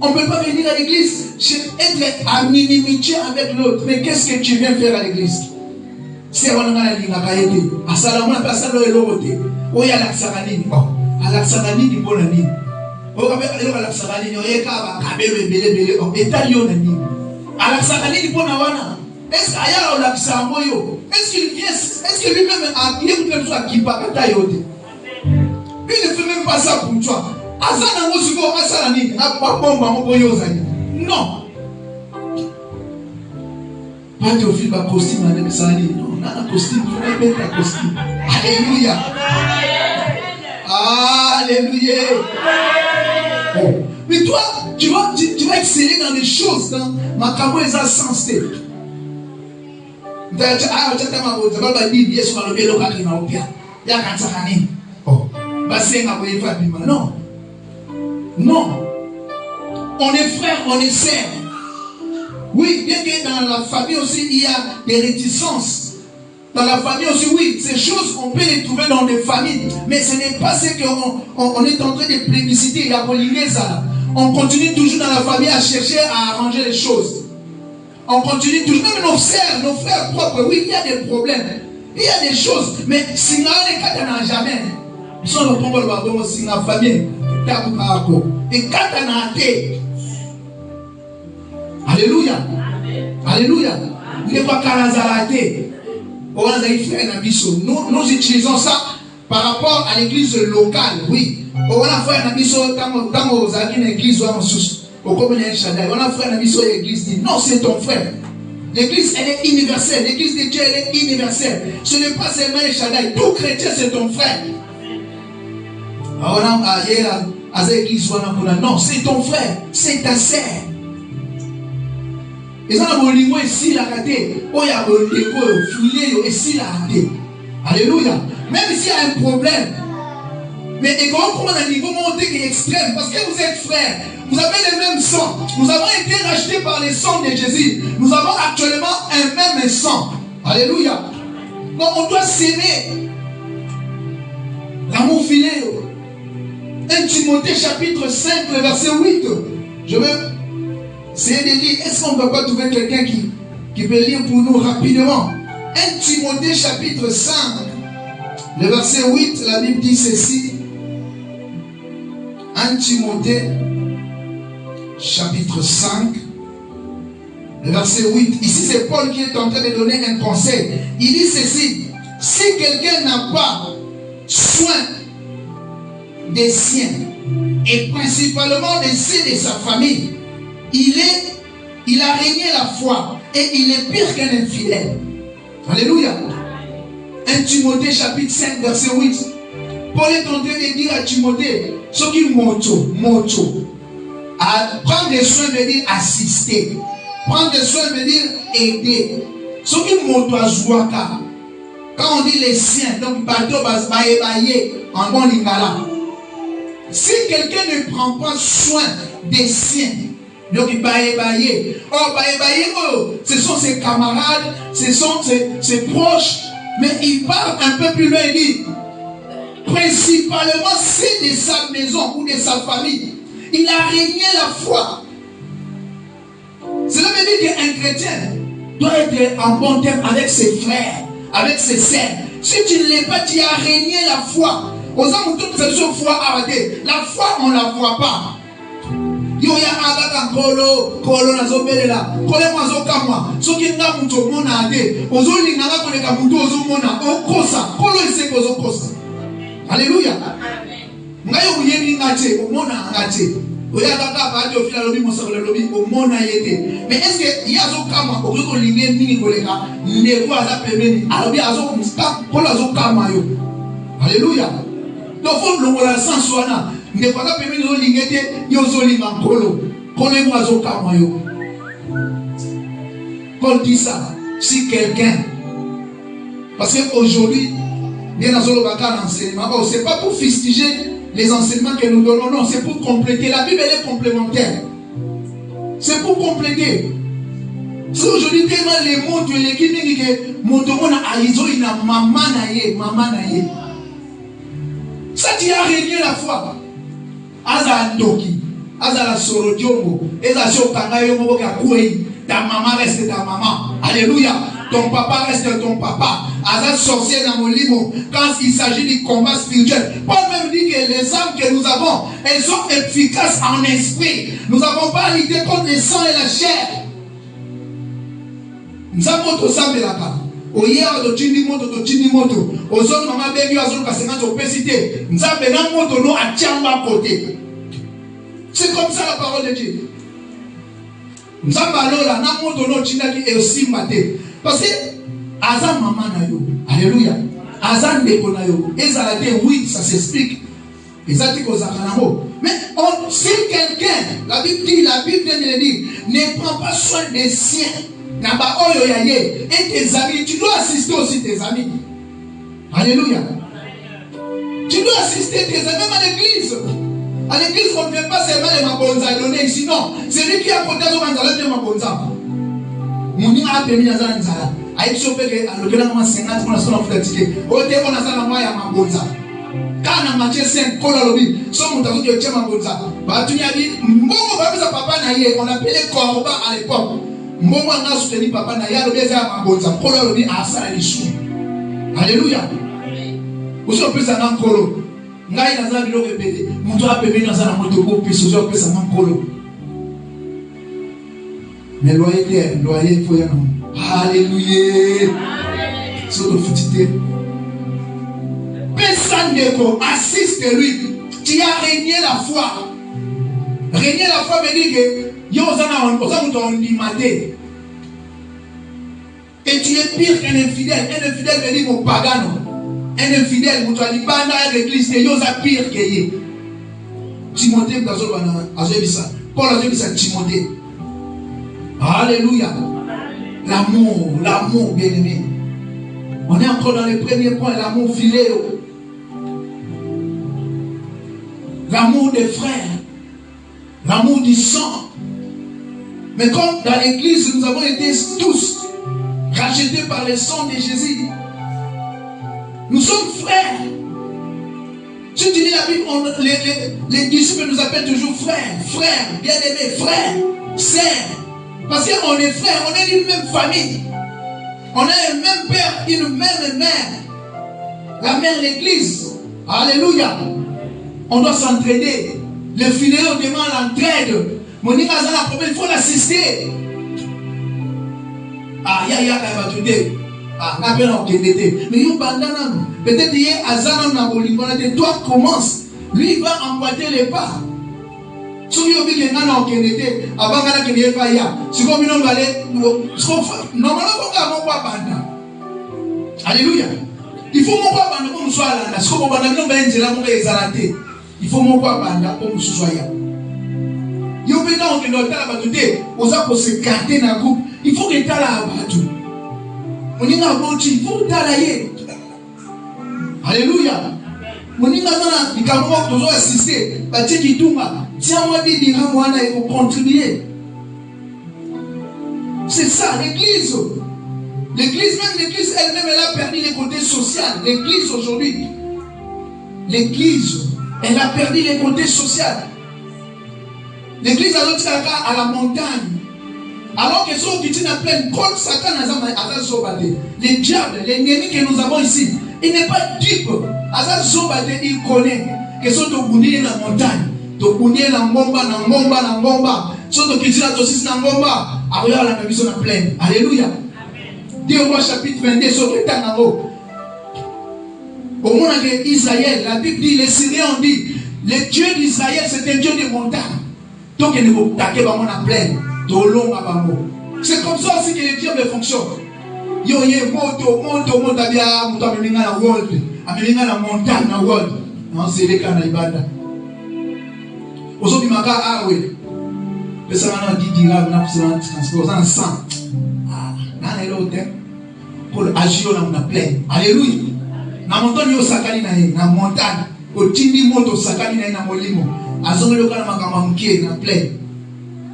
On ne peut pas venir à l'église être en inimitié avec l'autre. Mais qu'est-ce que tu viens faire à l'église? C'est on a dit la caillette. À Salomon, à Salomon, l'autre. Oh, il y a la Sarani. À la Sarani, du bon ami. Oh, à la Sarani, il y a un à la Sarani, du bon awana. Est-ce qu'il y a la Sarani? Est-ce qu'il vient? Est-ce que lui-même a bien fait ça qui part à Tayote? Lui ne fait même pas ça pour toi. Non. Pas de film à costume, non, on a un costume, on a un costume. Alléluia. Alléluia. Mais toi, tu vas exceller dans les choses, dans ma caméra est sensée. Non. Non. On est frères, on est sœurs. Oui, bien que dans la famille aussi, il y a des réticences. Dans la famille aussi, oui, ces choses, on peut les trouver dans des familles. Mais ce n'est pas ce qu'on est en train de plébisciter. On continue toujours dans la famille à chercher à arranger les choses. On continue toujours, même nos frères propres, oui, il y a des problèmes. Il y a des choses. Mais sinon, les cas, il n'y en a jamais. Ils sont le problème de la famille. Et quand on a été, alléluia, alléluia, il n'est pas Karazarate. Nous utilisons ça par rapport à l'église locale, oui. On a fait un abisso dans vos amis, l'église ou au communauté Shaddai. On a fait un abisso l'église dit non, c'est ton frère. L'église, elle est universelle. L'église de Dieu, elle est universelle. Ce n'est pas seulement les Shaddai. Tout chrétien, c'est ton frère. Non, c'est ton frère, c'est ta sœur. Et ça, on a ici la raté. Oh, il y a un ici la raté. Alléluia. Même s'il y a un problème, mais et comment on a un niveau monté qui est extrême, parce que vous êtes frères, vous avez le même sang. Nous avons été rachetés par le sang de Jésus. Nous avons actuellement un même sang. Alléluia. Donc on doit s'aimer. L'amour filial. 1 Timothée chapitre 5, le verset 8. Je vais essayer de lire. Est-ce qu'on ne peut pas trouver quelqu'un qui peut lire pour nous rapidement? 1 Timothée chapitre 5, le verset 8, la Bible dit ceci. 1 Timothée chapitre 5, le verset 8. Ici c'est Paul qui est en train de donner un conseil. Il dit ceci. Si quelqu'un n'a pas soin des siens et principalement des siens de sa famille, il a régné la foi et il est pire qu'un infidèle. Alléluia. 1 Timothée chapitre 5 verset 8. Paul est en train de dire à Timothée ce qui moto prendre soin veut dire assister, prendre soin veut dire aider. Ce qui moto à Zouaka, quand on dit les siens, donc bateau en bon lingala. Si quelqu'un ne prend pas soin des siens, donc ce sont ses camarades, ce sont ses proches, mais il parle un peu plus loin, il dit principalement c'est de sa maison ou de sa famille. Il a régné la foi. Cela veut dire qu'un chrétien doit être en bon terme avec ses frères, avec ses sœurs. Si tu ne l'es pas, tu as régné la foi. La foi, on ne la voit pas. Yo ya agaka kolo na zobelela kole mwazo kamwa soki nga muto mona ate ozolinga nga koleka muto ozomona okosa kolo iseko ozokosa. Alléluia. Ngayo uyeni ngate omona ngate oya kaka baate ofila lobi mosakole lobi omona yete. Mais est-ce que yazo kamwa okoko linge mingi koleka ndeko aza pembeni alobi azo kolo azo kamwa yo. Alléluia. Donc faut longola sans wana. Paul dit ça. Si quelqu'un, parce qu'aujourd'hui, c'est pas pour fustiger les enseignements que nous donnons, non, c'est pour compléter. La Bible elle est complémentaire. C'est pour compléter. Si aujourd'hui, tellement les mots de l'équipe, ça tu as régné la foi. Aza ndoki, aza la sorodiongo, eza shokanga yongo ka kuei, ta maman reste ta maman. Alléluia. Ton papa reste ton papa. Aza sorcier dans mon limo. Quand il s'agit du combat spirituel, Paul même dit que les armes que nous avons, elles sont efficaces en esprit. Nous n'avons pas à lutter contre le sang et la chair. Nous avons tout ça, mais là-bas. Oya do chini moto ozon mama bengi azon kasenga to pesité nzambe na moto no atiamba côté. C'est comme ça la parole de Dieu. Nzambe alola na moto no chindaki e aussi maté parce que aza mama na yo. Alléluia. Aza ndeko na yo ezalate oui ça s'explique. Ezati ko zakanamo. Mais si quelqu'un, la Bible vient de le dire, ne prend pas soin des siens. Et tes amis, tu dois assister aussi tes amis. Alléluia. Tu dois assister tes amis même à l'église. À l'église, on ne fait pas seulement les mabonza donner ici. Non, c'est lui qui a porté son manzala de mabonza. Mon a permis à Zanzala. Aïe, chopé que à l'hôtel, on a 50 pour la somme fatiguée. Au début, on a ça, on a mabonza. Quand on a Matthieu 5, Paul a dit, son montant de Tchema Bonza. Bah, tu as dit, Mbongo va faire papa naïe. On appelait Corba à l'époque. Mbongo a soutenu papa naïe. Le baiser à Mabonza. Paul a dit, ah, ça, les choux. Alléluia. Vous savez, ça n'a pas colo. Ngaï n'a pas de répéter. Mon toit a permis dans un moto pour que ce soit ça n'a pas colo. Mais loyer, il faut y aller. Alléluia. C'est le futilité. Pesandeko, assiste-lui. Tu as régné la foi. Régner la foi veut dire que et tu es pire qu'un infidèle. Un infidèle veut dire mon pagano. Un infidèle, vous avez pas l'église, c'est pire que lui. Timothée, Paul a dit ça, Timothée. Alléluia. L'amour, bien aimé. On est encore dans le premier point, l'amour filéo. L'amour des frères. L'amour du sang. Mais comme dans l'église, nous avons été tous rachetés par le sang de Jésus. Nous sommes frères. Si tu lis la Bible, les disciples nous appellent toujours frères, frères, bien-aimés, frères, sœurs. Parce qu'on est frères, on est d'une même famille. On a un même père, une même mère. La mère, l'église. Alléluia. On doit s'entraider. Le filéo demande l'entraide. Monique a un problème, il faut l'assister. Ah, ya va tout dire. Ah, n'a pas l'enquête. Mais il bandana. Peut-être hier, Azana n'a pas dit. Toi, commence. Lui, il va emboîter les pas. Si vous avez dit que n'a enquête, avant qu'il n'y ait pas ya. Si vous avez dit normalement, on va banda. Alléluia. Il faut mon pas banda pour nous soit là. Si vous avez dit que nous allons il faut mon pas banda pour nous soit là. Il faut que nous se garder dans le groupe. Il faut que nous soyons on est là, il faut que nous alléluia. On est là, il faut assister. Tiens-moi dit, il faut contribuer. C'est ça, l'église. L'église, même l'église elle-même, elle a perdu les côtés sociaux. L'église aujourd'hui, l'église, elle a perdu les côtés sociaux. L'église à la montagne. Alors que ceux qui sont en pleine contre Satan, les diables, l'ennemi que nous avons ici, Il n'est pas dupe. Il connaît que si tu bouilles dans la montagne, tu bouilles dans la ngomba, si tu cuisines dans la ngomba, après la mission est pleine. Alléluia. 2 Rois chapitre 22, sur le temps au monde d'Israël, la Bible dit, les Syriens ont dit, le Dieu d'Israël c'est un Dieu de montagne. Donc il ne faut pas taquer en pleine. C'est comme ça aussi que les dieux fonctionnent. Yo moto bien muto amelinga na world, amelinga na montagne na world. Non c'est les kana ibada. Oso bimaka awe. Pesa na didira na kusana transport en sang. Ah, na elote. Pour agir na plein. Alléluia. Na montagne yo sakani na montagne. Otindi moto sakani na molimo. Azongelo kana makamba mkie na plein.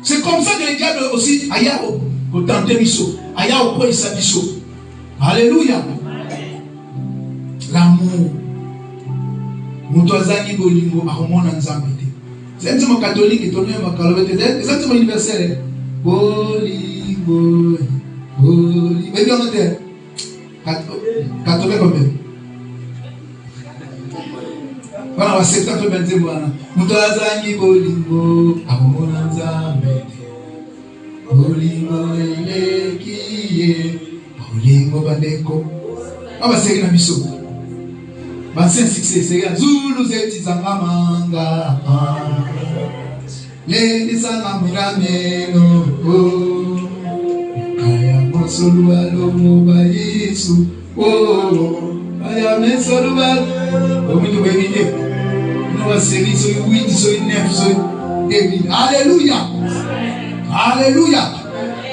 C'est comme ça que les diables aussi ayao kotante biso, ayao ko isa biso. Alléluia. L'amour. Moutouazani bolingo akomona nzambe te. C'est un thème catholique et tonné ma calvete. C'est un thème universel. Bolingo. Bolingo. Mais bien on était catholique comme même. Voilà, on va septembre 20 voilà. Moutouazani bolingo akomona nzambe te. Bolingo elekiye. Bolingo bandeko. On va série na biso. C'est un succès, c'est Zulu zeti zangamanga. Leli zangamanga meno. Kaya mosolu alomo ba Yesu. Kaya mesolu ba. Omuntu bebide. Nous va série sur 8, sur 9, sur 10. Alléluia. Alléluia.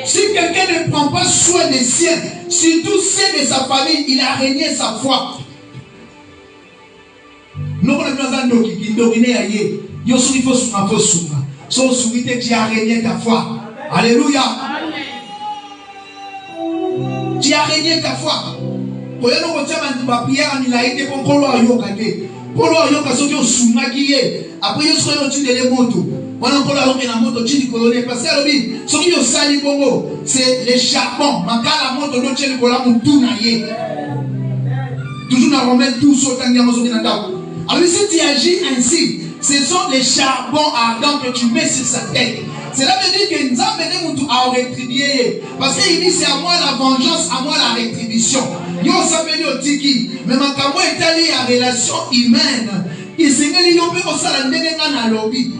Si quelqu'un ne prend pas soin des siens, surtout ceux de sa famille, il a régné sa foi. Nous avons dit que nous tu as régné ta foi. Alléluia. Tu as régné ta foi. Pour nous après yo soyo tu les motos wana kola longe na moto chini kolone parce que lobi soki yo sali bongo c'est les charbons makala moto no chini kola mutu na ye toujours na Romains 12 sotangia mozoki na ndako. Alors si tu agis ainsi, ce sont les charbons ardents que tu mets sur sa tête. Cela veut dire que Nzambe ne mutu a rétribué parce qu'il dit c'est à moi la vengeance, à moi la rétribution. Yo s'appelle yo tiki mais makambo est allé à relation humaine. Il s'est dit on peut aussi la ndenge na lobby.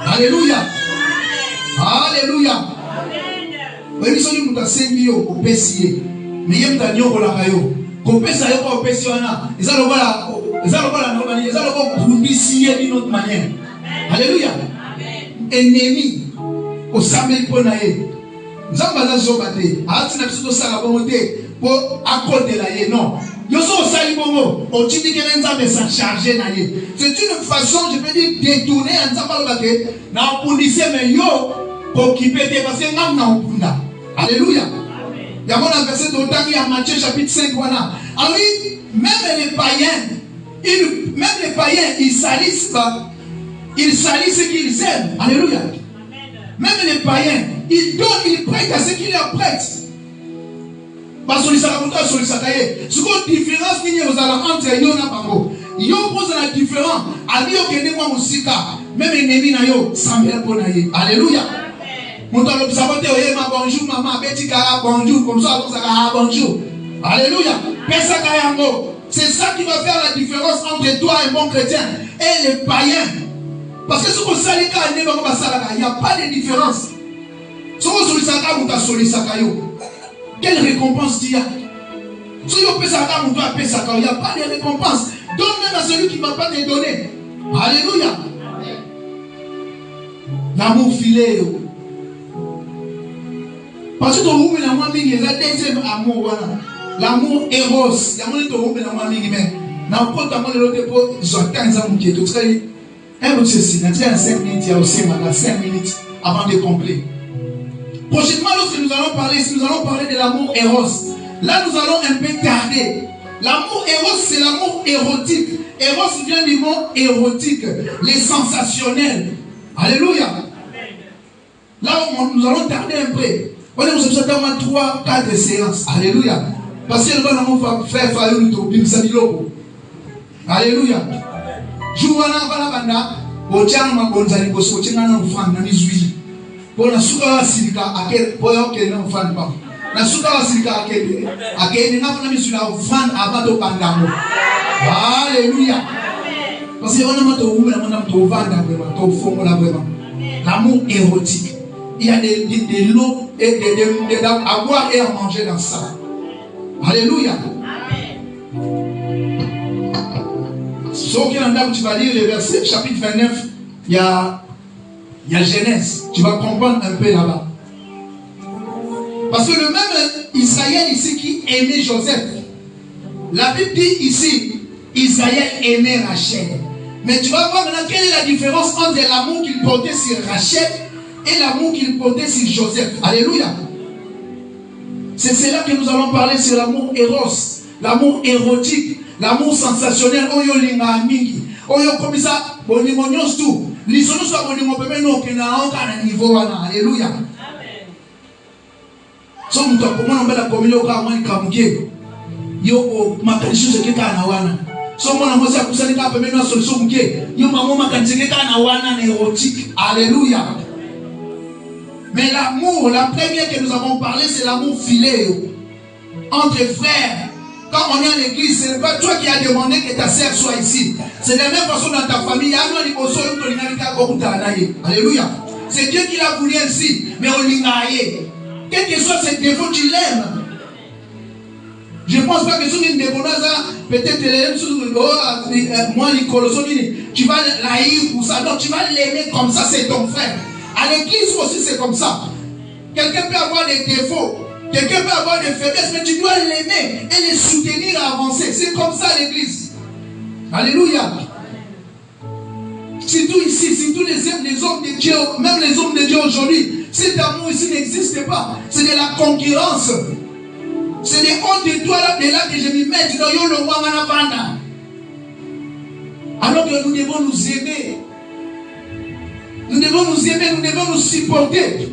Alléluia. Alléluia. Oui, so ni mutu asengi yo opesiye. Mais yem ta nyoko la kayo. Kopesa yo ko opesi wana. Ezalo bala ils allons publier d'une autre manière. Alléluia. Ennemi au samedi pour naïe. Nous avons besoin de se battre. Arrêtez de se faire la volonté pour accorder la yé. Non. Yo so sali bongo. On dit que nous avons besoin de charger naïe. C'est une façon, je peux dire, détourner un zambalo baké. Na police mais yo pour qui peut parce que nous na opunda. Alléluia. Il y a un verset d'autant qui a Matthieu chapitre 5 voilà. Alors même les païens. Même les païens, ils salissent pas. Ils salissent ce qu'ils aiment. Alléluia. Même les païens, ils donnent, ils prêtent à ce qu'ils leur prêtent. Parce que les Saraboutas sont les Sakaye. Ce qu'on différence entre Yon et Bango. Yon pose la différence. Alio Kenema Moussika. Même ennemi na yo, Samuel Bonaye. Alléluia. Mon temps l'observateur, bonjour maman, Betty Kara, bonjour. Comme ça, bonjour. Alléluia. Pesakayango. C'est ça qui va faire la différence entre toi, un bon chrétien, et les païens. Parce que ce qu'on s'allie quand il n'y a pas de différence. Ce qu'on s'allie quelle récompense tu as? Si on peut s'allie, il n'y a pas de récompense. Donne même à celui qui ne va pas te donner. Alléluia. L'amour filé. Parce que ton amour, il y a un deuxième amour. L'amour éros, l'amour est au mais n'importe comment l'autre pour j'attends ça mon qui est tout ça. Un autre ceci, dans 5 minutes, il y a aussi 5 minutes avant de compléter. Prochainement, lorsque nous allons parler de l'amour éros. Là, nous allons un peu tarder. L'amour éros, c'est l'amour érotique. Éros vient du mot érotique, les sensationnels. Alléluia. Là, nous allons tarder un peu. On est au 3-4 séances. Alléluia. Parce que le bon frère Fayoun Tobimsa Biloko. Alléluia. Jouana Valabanda, Otian Magonzali Bosotina Fan Nanizui. Pour la Souka Silika, à quel point qu'elle n'en fan pas. La Souka Silika, à quel n'a pas mis sur la fan à Bato Pandamo. Alléluia. Parce que on a tout vendre vraiment, tout fond là vraiment. L'amour érotique. Il y a des lots et à boire et à manger dans ça. Alléluia. Sauf qu'il y a tu vas lire le verset, chapitre 29, il y a Genèse. Tu vas comprendre un peu là-bas. Parce que le même Israël ici qui aimait Joseph, la Bible dit ici, Israël aimait Rachel. Mais tu vas voir maintenant quelle est la différence entre l'amour qu'il portait sur Rachel et l'amour qu'il portait sur Joseph. Alléluia. C'est cela que nous allons parler sur l'amour éros, l'amour érotique, l'amour sensationnel. Oyo linga mingi, oyo comme ça, bonimo nyonstu. Lisonu soit bonimo peme no kena onka na niveau wana. Alléluia. Amen. So muto comment on va la communion ka mwani kamuke. Yo makanisho sekeka na wana. So mwana mosi akusanika peme no solution muke. Yo mamo makaniseka na wana na érotique. Alléluia. Mais l'amour, la première que nous avons parlé, c'est l'amour filéo. Entre frères. Quand on est à l'église, ce n'est pas toi qui as demandé que ta sœur soit ici. C'est de la même façon dans ta famille. Alléluia. C'est Dieu qui l'a voulu ainsi. Mais on l'ingaye. Quel que soit ses défauts, tu l'aimes. Je ne pense pas que si une débonaza, peut-être moi, tu vas l'haïr pour ça. Donc tu vas l'aimer comme ça, c'est ton frère. À l'église aussi, c'est comme ça. Quelqu'un peut avoir des défauts. Quelqu'un peut avoir des faiblesses, mais tu dois l'aimer et les soutenir à avancer. C'est comme ça l'église. Alléluia. Surtout ici, surtout les hommes de Dieu, même les hommes de Dieu aujourd'hui, cet amour ici n'existe pas. C'est de la concurrence. C'est des hontes de toi là, de là que je m'y mets. Alors que nous devons nous aimer. Nous devons nous aimer, nous devons nous supporter.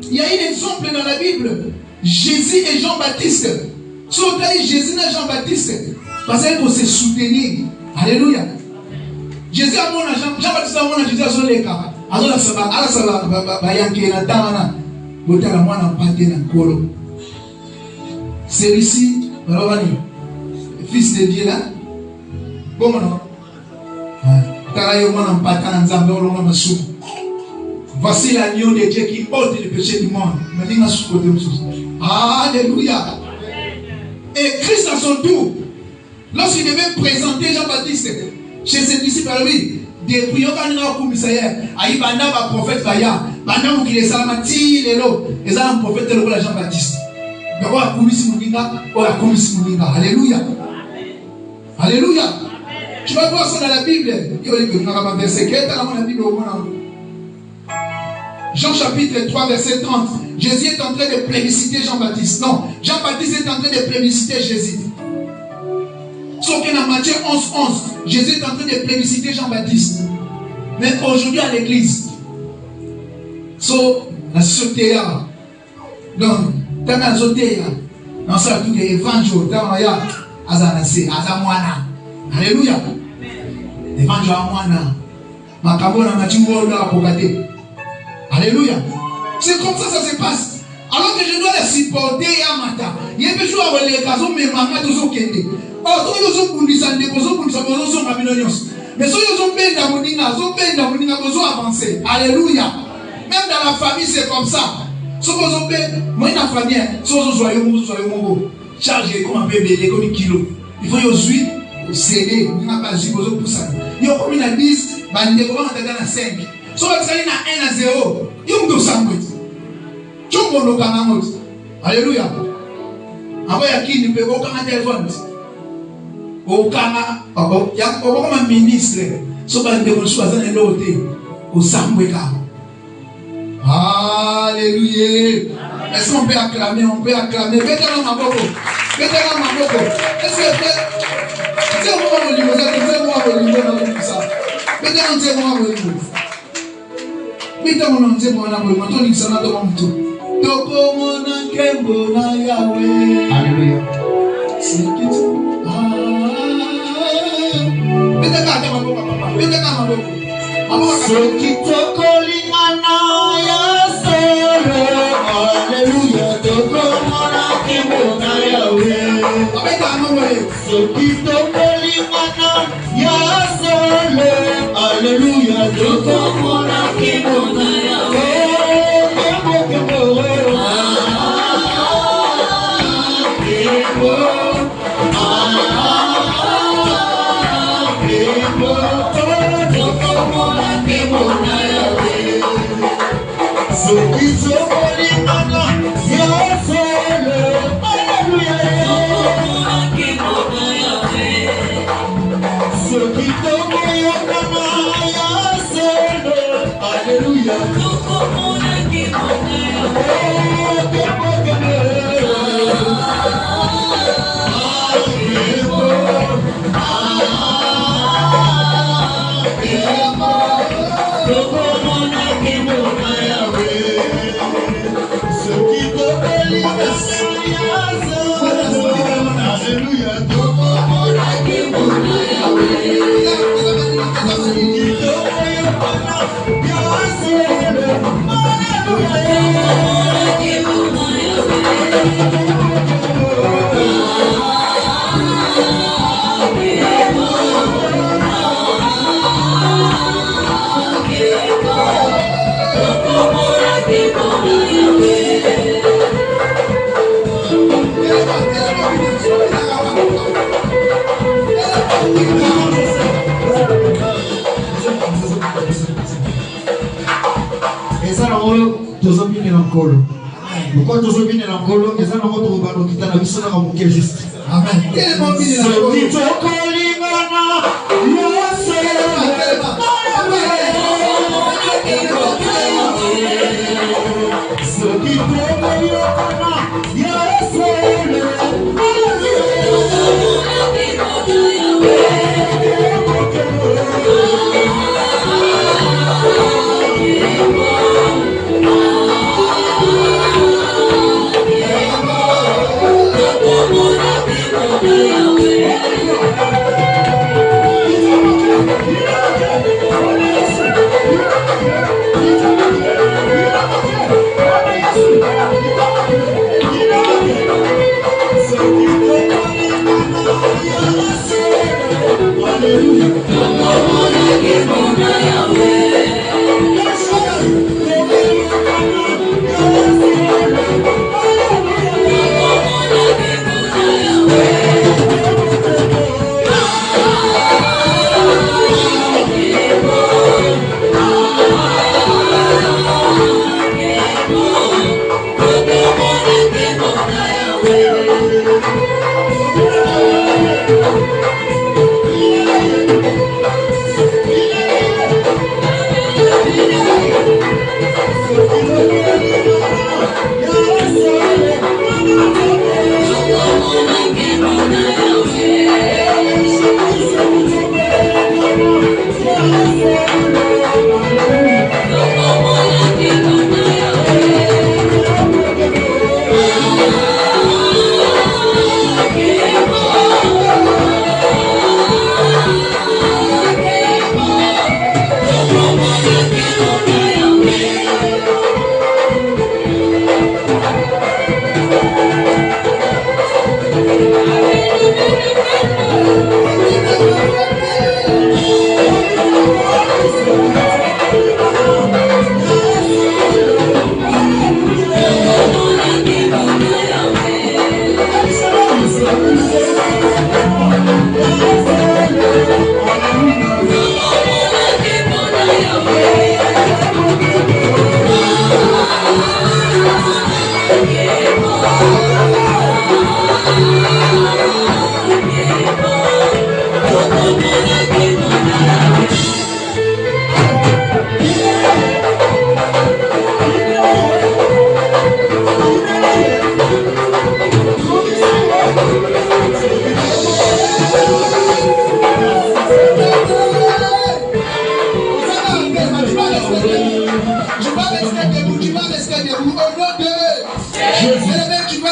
Il y a un exemple dans la Bible. Jésus et Jean-Baptiste. Si on dit Jésus et Jean-Baptiste, parce qu'il faut se soutenir. Alléluia. Jésus a mon Jean-Baptiste a mon Jésus a son léka. Alors ça va yanker na tamana. Botala mwana mpate na kolo. Celui-ci, fils de Dieu là. Bon non. Voici l'agneau de Dieu qui ôte le péché du monde. Alléluia. Et Christ à son tour, lorsqu'il devait présenter Jean-Baptiste chez ses disciples, lui, depuis Aïbana va prophète Baya, Bana qui les salamati, les lots, les hommes prophètes de Jean-Baptiste. Alléluia. Alléluia. Tu vas voir ça dans la Bible. Jean chapitre 3 verset 30. Jésus est en train de plébisciter Jean-Baptiste. Non, Jean-Baptiste est en train de plébisciter Jésus. Sauf que dans Matthieu 11, Jésus est en train de plébisciter Jean-Baptiste. Mais aujourd'hui à l'église, la société là, donc, dans la société là, dans ça tout est évangile, dans la azanase, azamwana. Alléluia. Évangile à mwana. Makabona machimbo là apokate. Alléluia. C'est comme ça se passe. Alors que je dois les supporter à matin. Il y a des jours où les gazons me manquent tous au Kende. Oh, tous les autres pour les années, pour les autres, mais ceux qui ont bien d'amour, ils ont avancé. Alléluia. Même dans la famille, c'est comme ça. Ceux qui ont bien, moi, dans la famille, ceux qui ont joyeux, chargé comme un bébé, comme un kilo. Il faut y suivre, céder, il n'y a pas de pour ça. Il y a comme une 10, il y a 5. So tu as na 1 à 0. Yum sandwich. Chombo no kanamot. Alléluia. Abo yakini pe ko kanga téléphone. O kanga ya ko comme ministre. So ba ndeko choisir na loté. O sambweka. Alléluia. Est-ce qu'on peut acclamer? On peut acclamer. Mettez-le dans ma boko. Mettez-le dans ma boko. Est-ce que c'est moi le niveau, c'est moi le niveau dans ça. Mettez-le dans moi le niveau. Alléluia. Pourquoi tu es venu dans le colo? Et ça, nous avons trouvé qui t'a la mission dans le juste. Amen. Tellement venu dans le colo. Yeah.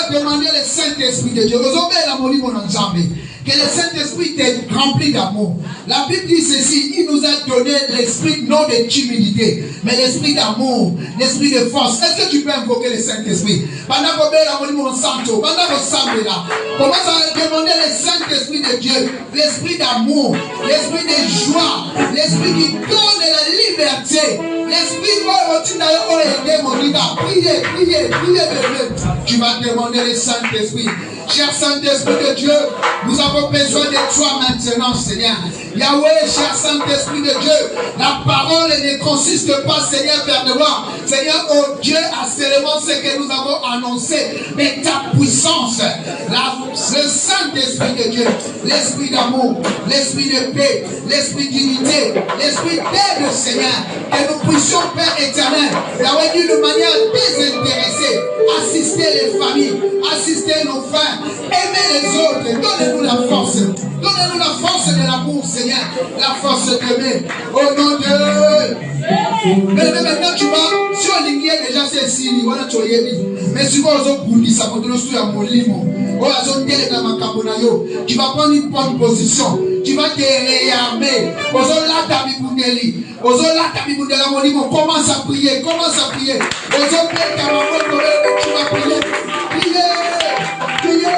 vas demander le Saint-Esprit de Dieu. Que le Saint-Esprit t'ait rempli d'amour. La Bible dit ceci, il nous a donné l'esprit non de timidité, mais l'esprit d'amour, l'esprit de force. Est-ce que tu peux invoquer le Saint-Esprit? Commence à demander le Saint-Esprit de Dieu, l'esprit d'amour, l'esprit de joie, l'esprit qui donne la liberté, l'esprit priez, bébé. Tu vas demander le Saint-Esprit. Cher Saint-Esprit de Dieu, nous avons besoin de toi maintenant, Seigneur. Yahweh, cher Saint-Esprit de Dieu, la parole ne consiste pas, Seigneur, vers de moi. Seigneur, oh Dieu, a seulement ce que nous avons annoncé, mais ta puissance, le Saint-Esprit de Dieu, l'esprit d'amour, l'esprit de paix, l'esprit d'unité, l'esprit d'aide, Seigneur, que nous puissions, Père éternel, Yahweh, d'une manière désintéressée, assister les familles, assister nos frères, aimer les autres, donnez-nous la force. Donnez-nous la force de l'amour, Seigneur. La force d'aimer. Au nom de... Mais maintenant, tu vas... Si on ligne déjà, c'est ici. Voilà, tu es dit. Mais si vous avez ça, tu vas prendre une bonne position. Tu vas te réarmer. Commence à prier. Commence à prier. Tu vas prier. Priez. Priez.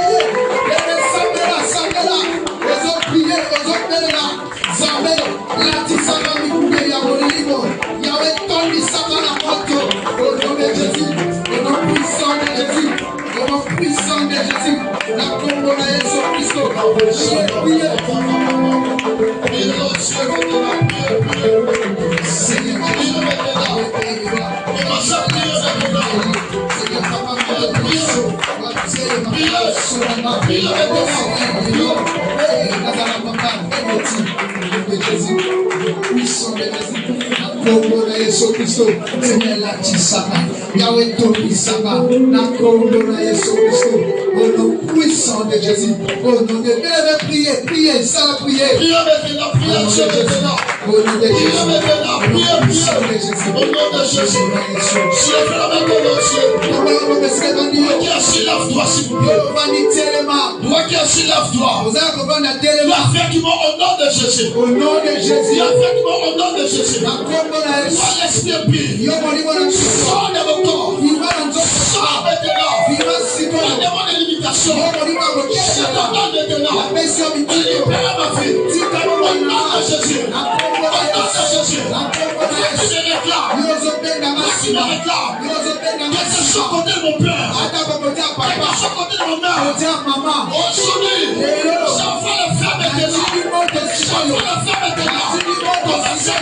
Yahweh Tomisama, la Corona Yesu Christo, au nom puissant de Jésus, au nom de Dieu, priez, priez, ça va prier. Priez maintenant, priez, au nom de Jésus, au nom de Jésus, si le frère avec toi, qui assis lave-toi, s'il vous plaît. Toi qui assis lave-toi. Effectivement, au nom de Jésus. Au nom de Jésus. Effectivement, au nom de Jésus. Toi l'esprit pire. Sors de vos corps. Sors maintenant. La demande de limitation. Je te donne maintenant. Libère ma vie. Au nom de Jésus. Au nom de Jésus. Tu me réclames. Tu me réclames. Que ce soit côté de mon père. Que ce soit côté de mon mère. Aujourd'hui, j'envoie le fer maintenant. J'envoie le fer maintenant. Commencez à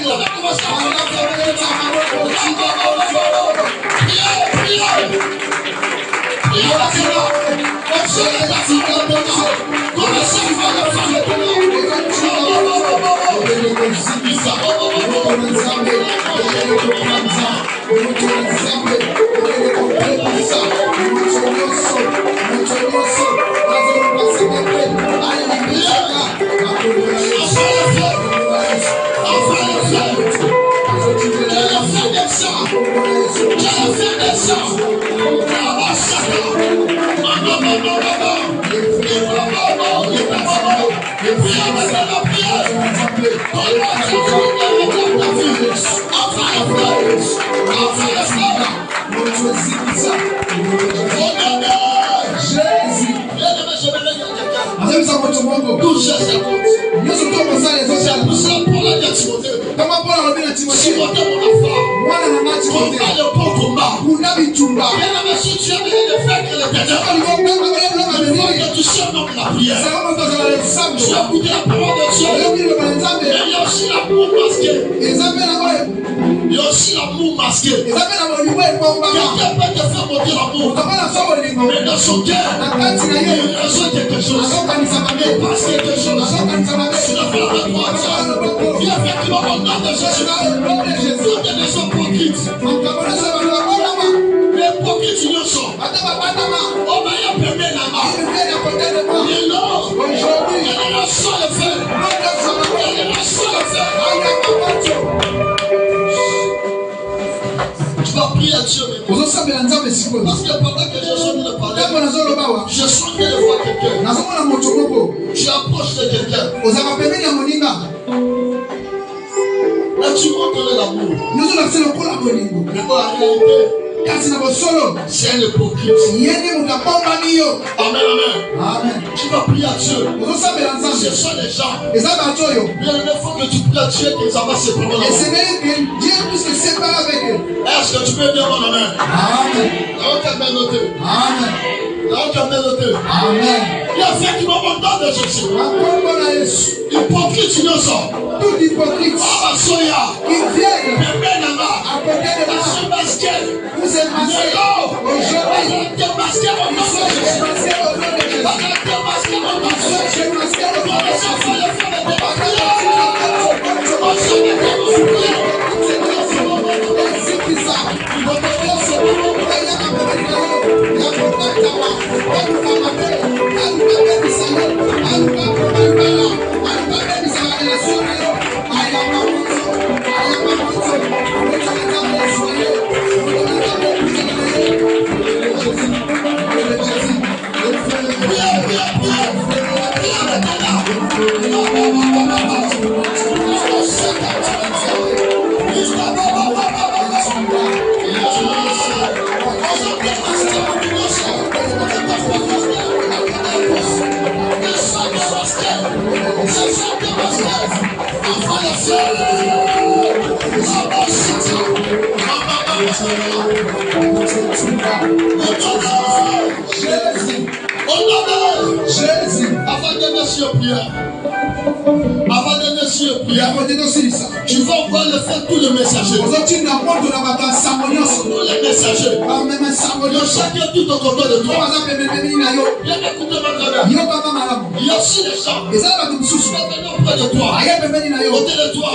il y a aussi l'amour masqué. Quelqu'un peut te faire monter l'amour. Mais dans son cœur, il ressent quelque chose. Il passe quelque chose. Tu ne fais pas droit. Viens effectivement au nom de Jésus. Toutes les gens hypocrites. Les hypocrites, ils le sont. Oh, mais il y a permis là-bas. Il est là. Il y a la seule affaire. Il y a la seule affaire. Tu vas prier à Dieu. Parce que pendant que je suis en train de parler, je suis en train de voir quelqu'un. Tu approches de quelqu'un. Là, tu montres l'amour. Mais en réalité, c'est un hypocrite. Amen, amen. Tu vas prier à Dieu. Ce sont les gens. Bien, il faut que tu pries à Dieu que ça va se prendre. Est-ce que tu peux dire mon amen? Amen. Amen. Il y a fait qui m'a montré de Jésus. Hypocrite, nous sommes. Tout hypocrite qui viennent à côté de moi. Vous êtes masqués aujourd'hui. Ils sont masqués au nom de Jésus. Jésus. Avant de monsieur prière. Tu vas voir le faire tous les messagers. Tous les messagers. Chacun tout au côté de toi. Viens écouter maintenant. Il y a aussi les gens qui vont venir auprès de toi. Côté de toi.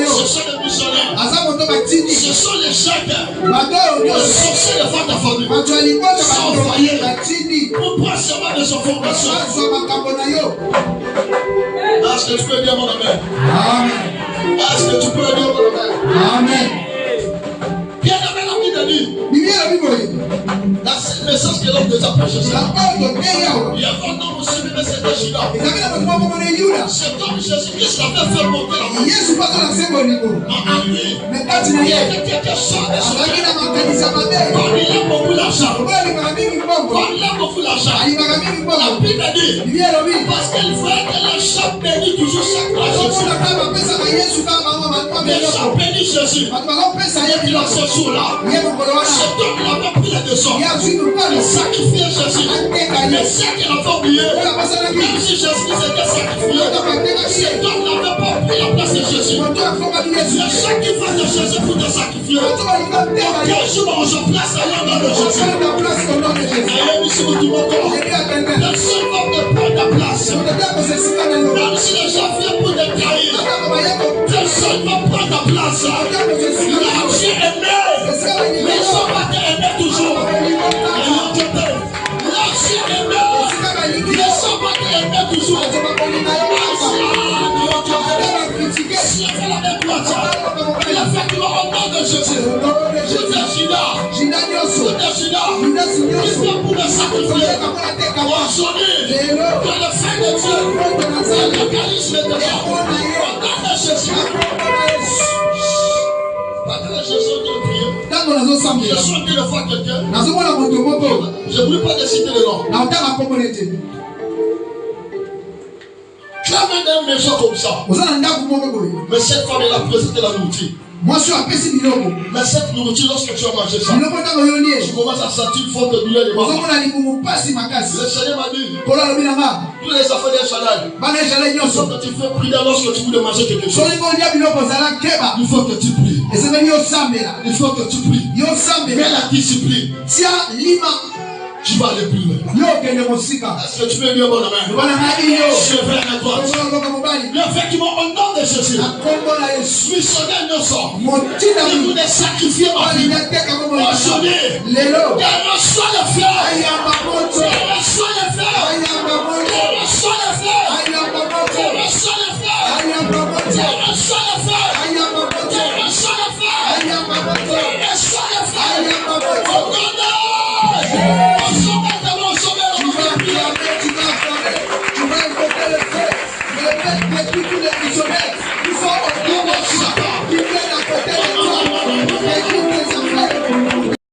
Ce sont les missionnaires. Ce sont les gens qui sorciers de ta famille. Sans foyer. Pour prendre seulement de son formation. Est-ce que tu peux dire mon amen? Amen. Est-ce que tu peux dire mon amen? Amen. Bien aimé la vie de Dieu. Le message que l'homme déjà prêché, c'est il y a un homme aussi, mais c'était Judas. Cet homme Jésus-Christ l'avait fait monter la main. En lui, il y avait quelque chose de son cœur. Quand il a beaucoup d'argent. Quand il a beaucoup d'argent. La Bible dit, parce qu'il voyait que les gens bénissent toujours chaque fois Jésus. Les gens bénissent Jésus. Et puis à ce jour-là, cet homme l'avait pris les leçons. Il sacrifiait Jésus. Mais c'est qu'il n'a pas oublié. Même si Jésus était sacrifié, cet homme n'avait pas pris la place de Jésus. Les gens qui font de Jésus pour te sacrifier. Quel jour on se place à l'endroit de Jésus. Aïe, ici, vous dites encore. Le seul homme ne prend ta place. Même si les gens viennent pour te trahir, le seul homme prend ta place. Là, tu es aimé. Mais ils ne sont pas aimés toujours. Il a fait au nom de Jésus. Il vient pour me sacrifier. Aujourd'hui, dans le sein de Dieu, l'Eucharisme est devant. Au nom de Jésus. Je suis en train de voir quelqu'un. Je ne voulais pas décider le nom. Tu as même une maison comme ça. Mais cette femme, elle a présenté la nourriture. Mais cette nourriture, lorsque tu as mangé ça, tu commences à sentir une forte douleur de mort. Le Seigneur m'a dit, tous les affaires d'un Shaddai, il faut que tu fais prier lorsque tu voulais manger quelque chose. Il faut que tu pries. Il faut que tu pries. Mais la discipline. Tu vas aller plus loin. Est-ce que tu peux dire bon amen? Je vais à droite. Effectivement, au nom de Jésus, missionnaire nous sommes. Il voulait sacrifier ma vie. Aujourd'hui, reçois le feu. Reçois le feu. Reçois le feu. Reçois le feu. Reçois le feu. Reçois le feu. Reçois le feu. Au nom de prophètes, depuis tous les missionnaires qui sont